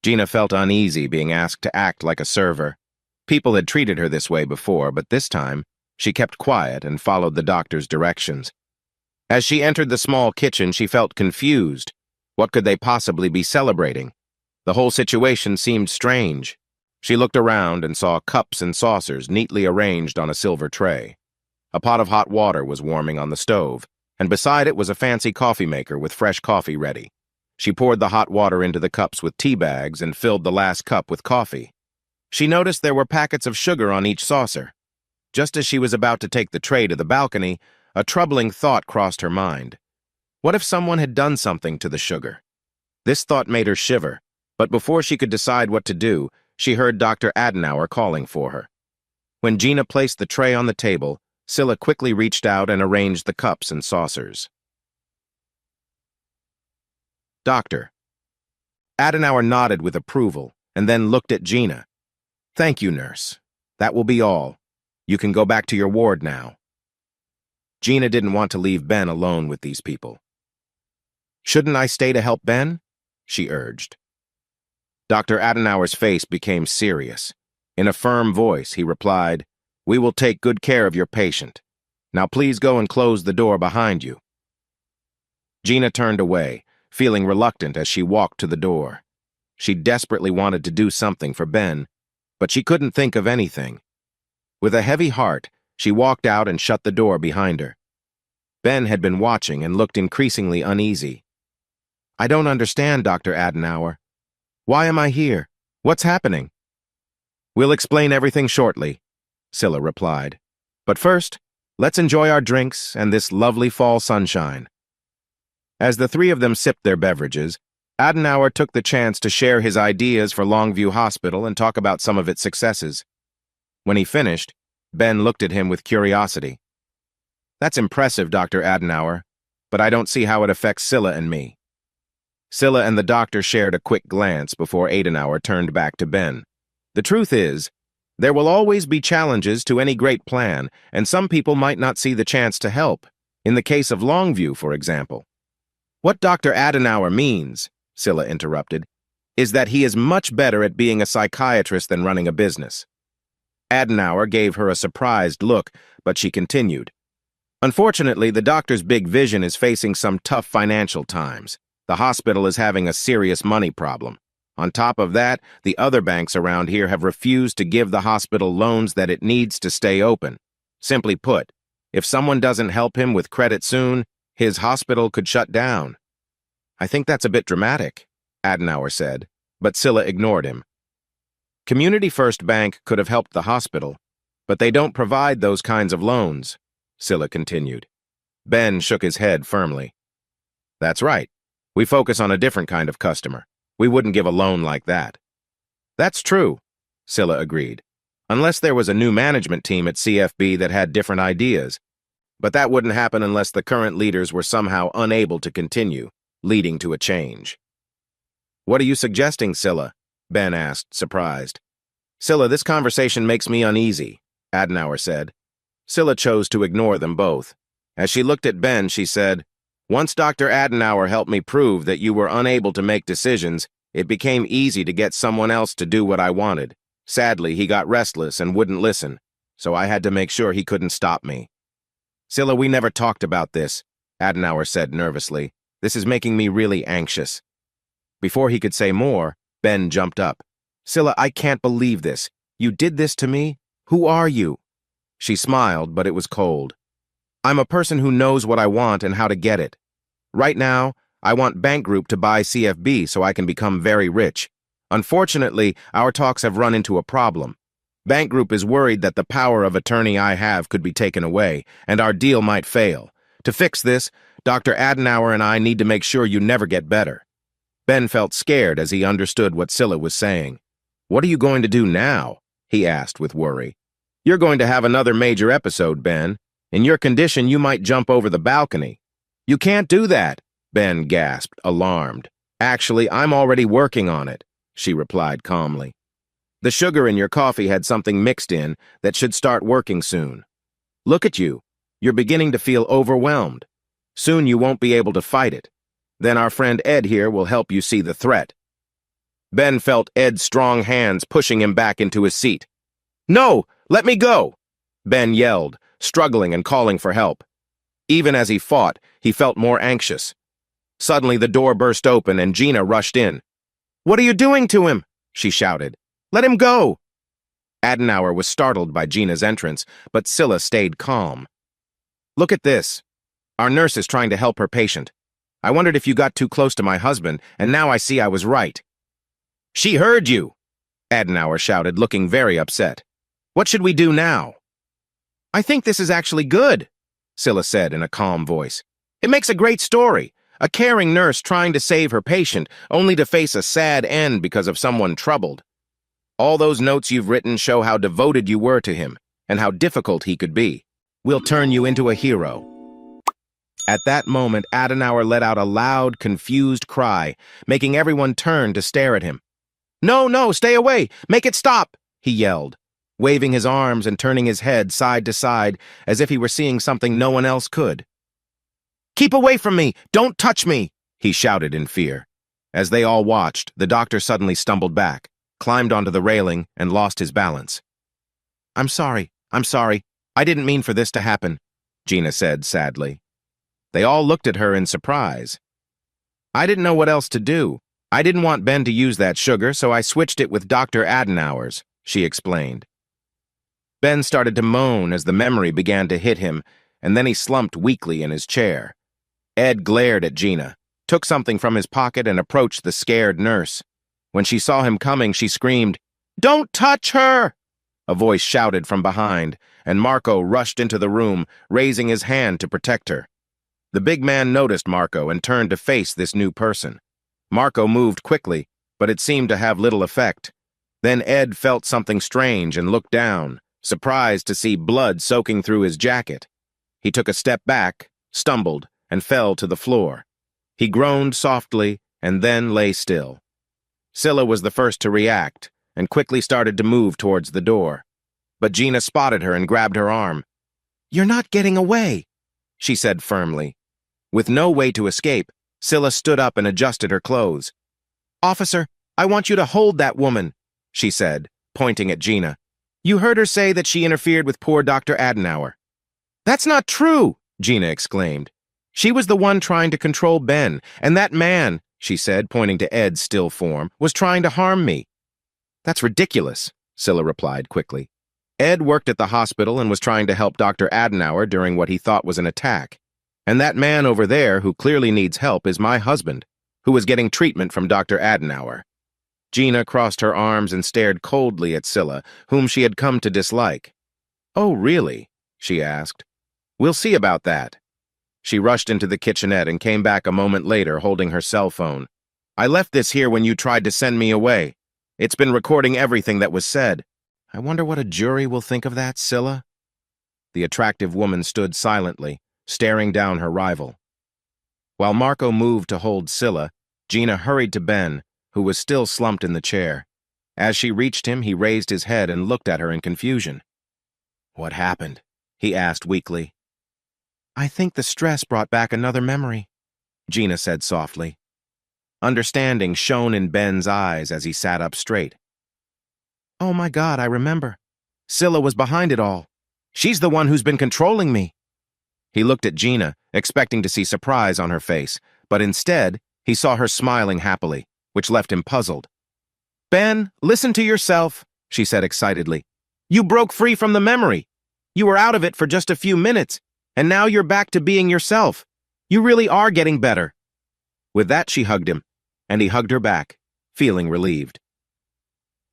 Gina felt uneasy being asked to act like a server. People had treated her this way before, but this time, she kept quiet and followed the doctor's directions. As she entered the small kitchen, she felt confused. What could they possibly be celebrating? The whole situation seemed strange. She looked around and saw cups and saucers neatly arranged on a silver tray. A pot of hot water was warming on the stove, and beside it was a fancy coffee maker with fresh coffee ready. She poured the hot water into the cups with tea bags and filled the last cup with coffee. She noticed there were packets of sugar on each saucer. Just as she was about to take the tray to the balcony, a troubling thought crossed her mind. What if someone had done something to the sugar? This thought made her shiver, but before she could decide what to do, she heard Dr. Adenauer calling for her. When Gina placed the tray on the table, Scylla quickly reached out and arranged the cups and saucers. "Doctor." Adenauer nodded with approval and then looked at Gina. "Thank you, nurse. That will be all. You can go back to your ward now." Gina didn't want to leave Ben alone with these people. "Shouldn't I stay to help Ben?" she urged. Dr. Adenauer's face became serious. In a firm voice, he replied, "We will take good care of your patient. Now please go and close the door behind you." Gina turned away, feeling reluctant as she walked to the door. She desperately wanted to do something for Ben, but she couldn't think of anything. With a heavy heart, she walked out and shut the door behind her. Ben had been watching and looked increasingly uneasy. "I don't understand, Dr. Adenauer. Why am I here? What's happening?" "We'll explain everything shortly," Scylla replied. "But first, let's enjoy our drinks and this lovely fall sunshine." As the three of them sipped their beverages, Adenauer took the chance to share his ideas for Longview Hospital and talk about some of its successes. When he finished, Ben looked at him with curiosity. "That's impressive, Dr. Adenauer, but I don't see how it affects Scylla and me." Scylla and the doctor shared a quick glance before Adenauer turned back to Ben. "The truth is, there will always be challenges to any great plan, and some people might not see the chance to help. In the case of Longview, for example." "What Dr. Adenauer means," Scylla interrupted, "is that he is much better at being a psychiatrist than running a business." Adenauer gave her a surprised look, but she continued. "Unfortunately, the doctor's big vision is facing some tough financial times. The hospital is having a serious money problem. On top of that, the other banks around here have refused to give the hospital loans that it needs to stay open. Simply put, if someone doesn't help him with credit soon, his hospital could shut down. I think that's a bit dramatic, Adenauer said, but Scylla ignored him. Community First Bank could have helped the hospital, but they don't provide those kinds of loans, Scylla continued. Ben shook his head firmly. That's right. We focus on a different kind of customer. We wouldn't give a loan like that. That's true, Scylla agreed, unless there was a new management team at CFB that had different ideas. But that wouldn't happen unless the current leaders were somehow unable to continue, leading to a change. What are you suggesting, Scylla? Ben asked, surprised. Scylla, this conversation makes me uneasy, Adenauer said. Scylla chose to ignore them both. As she looked at Ben, she said, Once Dr. Adenauer helped me prove that you were unable to make decisions, it became easy to get someone else to do what I wanted. Sadly, he got restless and wouldn't listen, so I had to make sure he couldn't stop me. Scylla, we never talked about this, Adenauer said nervously. This is making me really anxious. Before he could say more, Ben jumped up. Scylla, I can't believe this. You did this to me? Who are you? She smiled, but it was cold. I'm a person who knows what I want and how to get it. Right now, I want Bank Group to buy CFB so I can become very rich. Unfortunately, our talks have run into a problem. Bank Group is worried that the power of attorney I have could be taken away, and our deal might fail. To fix this, Dr. Adenauer and I need to make sure you never get better. Ben felt scared as he understood what Scylla was saying. What are you going to do now? He asked with worry. You're going to have another major episode, Ben. In your condition, you might jump over the balcony. You can't do that, Ben gasped, alarmed. Actually, I'm already working on it, she replied calmly. The sugar in your coffee had something mixed in that should start working soon. Look at you. You're beginning to feel overwhelmed. Soon you won't be able to fight it. Then our friend Ed here will help you see the threat. Ben felt Ed's strong hands pushing him back into his seat. No, let me go, Ben yelled, struggling and calling for help. Even as he fought, he felt more anxious. Suddenly the door burst open and Gina rushed in. What are you doing to him? She shouted. Let him go. Adenauer was startled by Gina's entrance, but Scylla stayed calm. Look at this. Our nurse is trying to help her patient. I wondered if you got too close to my husband, and now I see I was right. She heard you, Adenauer shouted, looking very upset. What should we do now? I think this is actually good, Scylla said in a calm voice. It makes a great story. A caring nurse trying to save her patient, only to face a sad end because of someone troubled. All those notes you've written show how devoted you were to him, and how difficult he could be. We'll turn you into a hero. At that moment, Adenauer let out a loud, confused cry, making everyone turn to stare at him. No, no, stay away! Make it stop! He yelled, waving his arms and turning his head side to side as if he were seeing something no one else could. Keep away from me! Don't touch me! He shouted in fear. As they all watched, the doctor suddenly stumbled back, climbed onto the railing, and lost his balance. I'm sorry. I didn't mean for this to happen, Gina said sadly. They all looked at her in surprise. I didn't know what else to do. I didn't want Ben to use that sugar, so I switched it with Dr. Adenauer's, she explained. Ben started to moan as the memory began to hit him, and then he slumped weakly in his chair. Ed glared at Gina, took something from his pocket and approached the scared nurse. When she saw him coming, she screamed, Don't touch her! A voice shouted from behind, and Marco rushed into the room, raising his hand to protect her. The big man noticed Marco and turned to face this new person. Marco moved quickly, but it seemed to have little effect. Then Ed felt something strange and looked down, surprised to see blood soaking through his jacket. He took a step back, stumbled, and fell to the floor. He groaned softly and then lay still. Scylla was the first to react and quickly started to move towards the door. But Gina spotted her and grabbed her arm. You're not getting away, she said firmly. With no way to escape, Scylla stood up and adjusted her clothes. Officer, I want you to hold that woman, she said, pointing at Gina. You heard her say that she interfered with poor Dr. Adenauer. That's not true, Gina exclaimed. She was the one trying to control Ben, and that man, she said, pointing to Ed's still form, was trying to harm me. That's ridiculous, Scylla replied quickly. Ed worked at the hospital and was trying to help Dr. Adenauer during what he thought was an attack. And that man over there who clearly needs help is my husband, who was getting treatment from Dr. Adenauer. Gina crossed her arms and stared coldly at Scylla, whom she had come to dislike. Oh, really? She asked. We'll see about that. She rushed into the kitchenette and came back a moment later holding her cell phone. I left this here when you tried to send me away. It's been recording everything that was said. I wonder what a jury will think of that, Scylla? The attractive woman stood silently, staring down her rival. While Marco moved to hold Scylla, Gina hurried to Ben, who was still slumped in the chair. As she reached him, he raised his head and looked at her in confusion. What happened? He asked weakly. I think the stress brought back another memory, Gina said softly. Understanding shone in Ben's eyes as he sat up straight. Oh my God, I remember. Scylla was behind it all. She's the one who's been controlling me. He looked at Gina, expecting to see surprise on her face, but instead, he saw her smiling happily, which left him puzzled. Ben, listen to yourself, she said excitedly. You broke free from the memory. You were out of it for just a few minutes, and now you're back to being yourself. You really are getting better. With that, she hugged him, and he hugged her back, feeling relieved.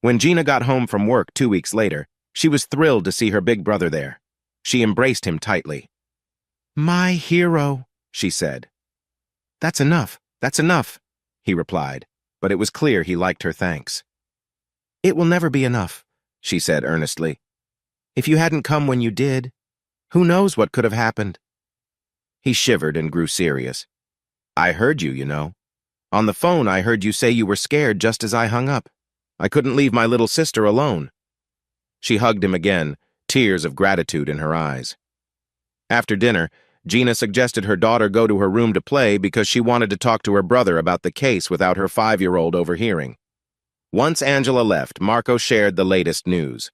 When Gina got home from work 2 weeks later, she was thrilled to see her big brother there. She embraced him tightly. My hero, she said. That's enough, he replied, but it was clear he liked her thanks. It will never be enough, she said earnestly. If you hadn't come when you did, who knows what could have happened? He shivered and grew serious. I heard you, you know. On the phone, I heard you say you were scared just as I hung up. I couldn't leave my little sister alone. She hugged him again, tears of gratitude in her eyes. After dinner, Gina suggested her daughter go to her room to play because she wanted to talk to her brother about the case without her 5-year-old overhearing. Once Angela left, Marco shared the latest news.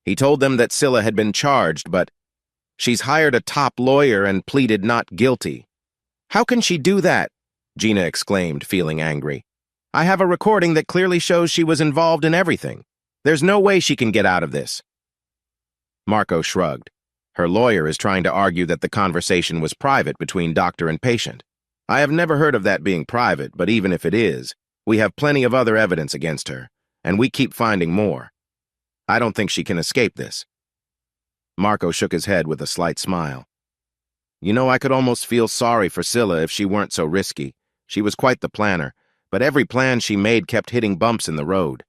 He told them that Scylla had been charged, but she's hired a top lawyer and pleaded not guilty. How can she do that? Gina exclaimed, feeling angry. I have a recording that clearly shows she was involved in everything. There's no way she can get out of this. Marco shrugged. Her lawyer is trying to argue that the conversation was private between doctor and patient. I have never heard of that being private, but even if it is, we have plenty of other evidence against her, and we keep finding more. I don't think she can escape this. Marco shook his head with a slight smile. You know, I could almost feel sorry for Scylla if she weren't so risky. She was quite the planner, but every plan she made kept hitting bumps in the road.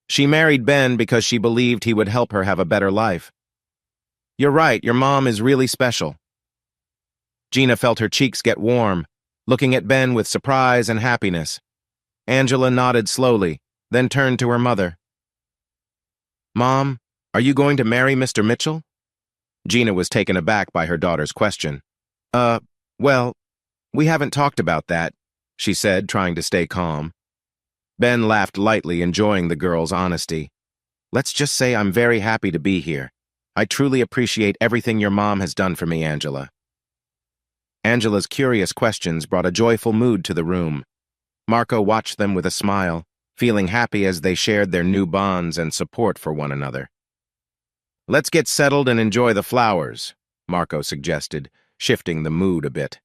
She married Ben because she believed he would help her have a better life. You're right, your mom is really special. Gina felt her cheeks get warm, looking at Ben with surprise and happiness. Angela nodded slowly, then turned to her mother. Mom, are you going to marry Mr. Mitchell? Gina was taken aback by her daughter's question. Well, we haven't talked about that, she said, trying to stay calm. Ben laughed lightly, enjoying the girl's honesty. Let's just say I'm very happy to be here. I truly appreciate everything your mom has done for me, Angela. Angela's curious questions brought a joyful mood to the room. Marco watched them with a smile, feeling happy as they shared their new bonds and support for one another. Let's get settled and enjoy the flowers, Marco suggested, shifting the mood a bit.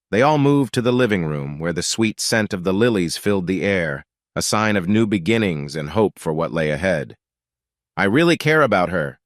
They all moved to the living room, where the sweet scent of the lilies filled the air, a sign of new beginnings and hope for what lay ahead. I really care about her,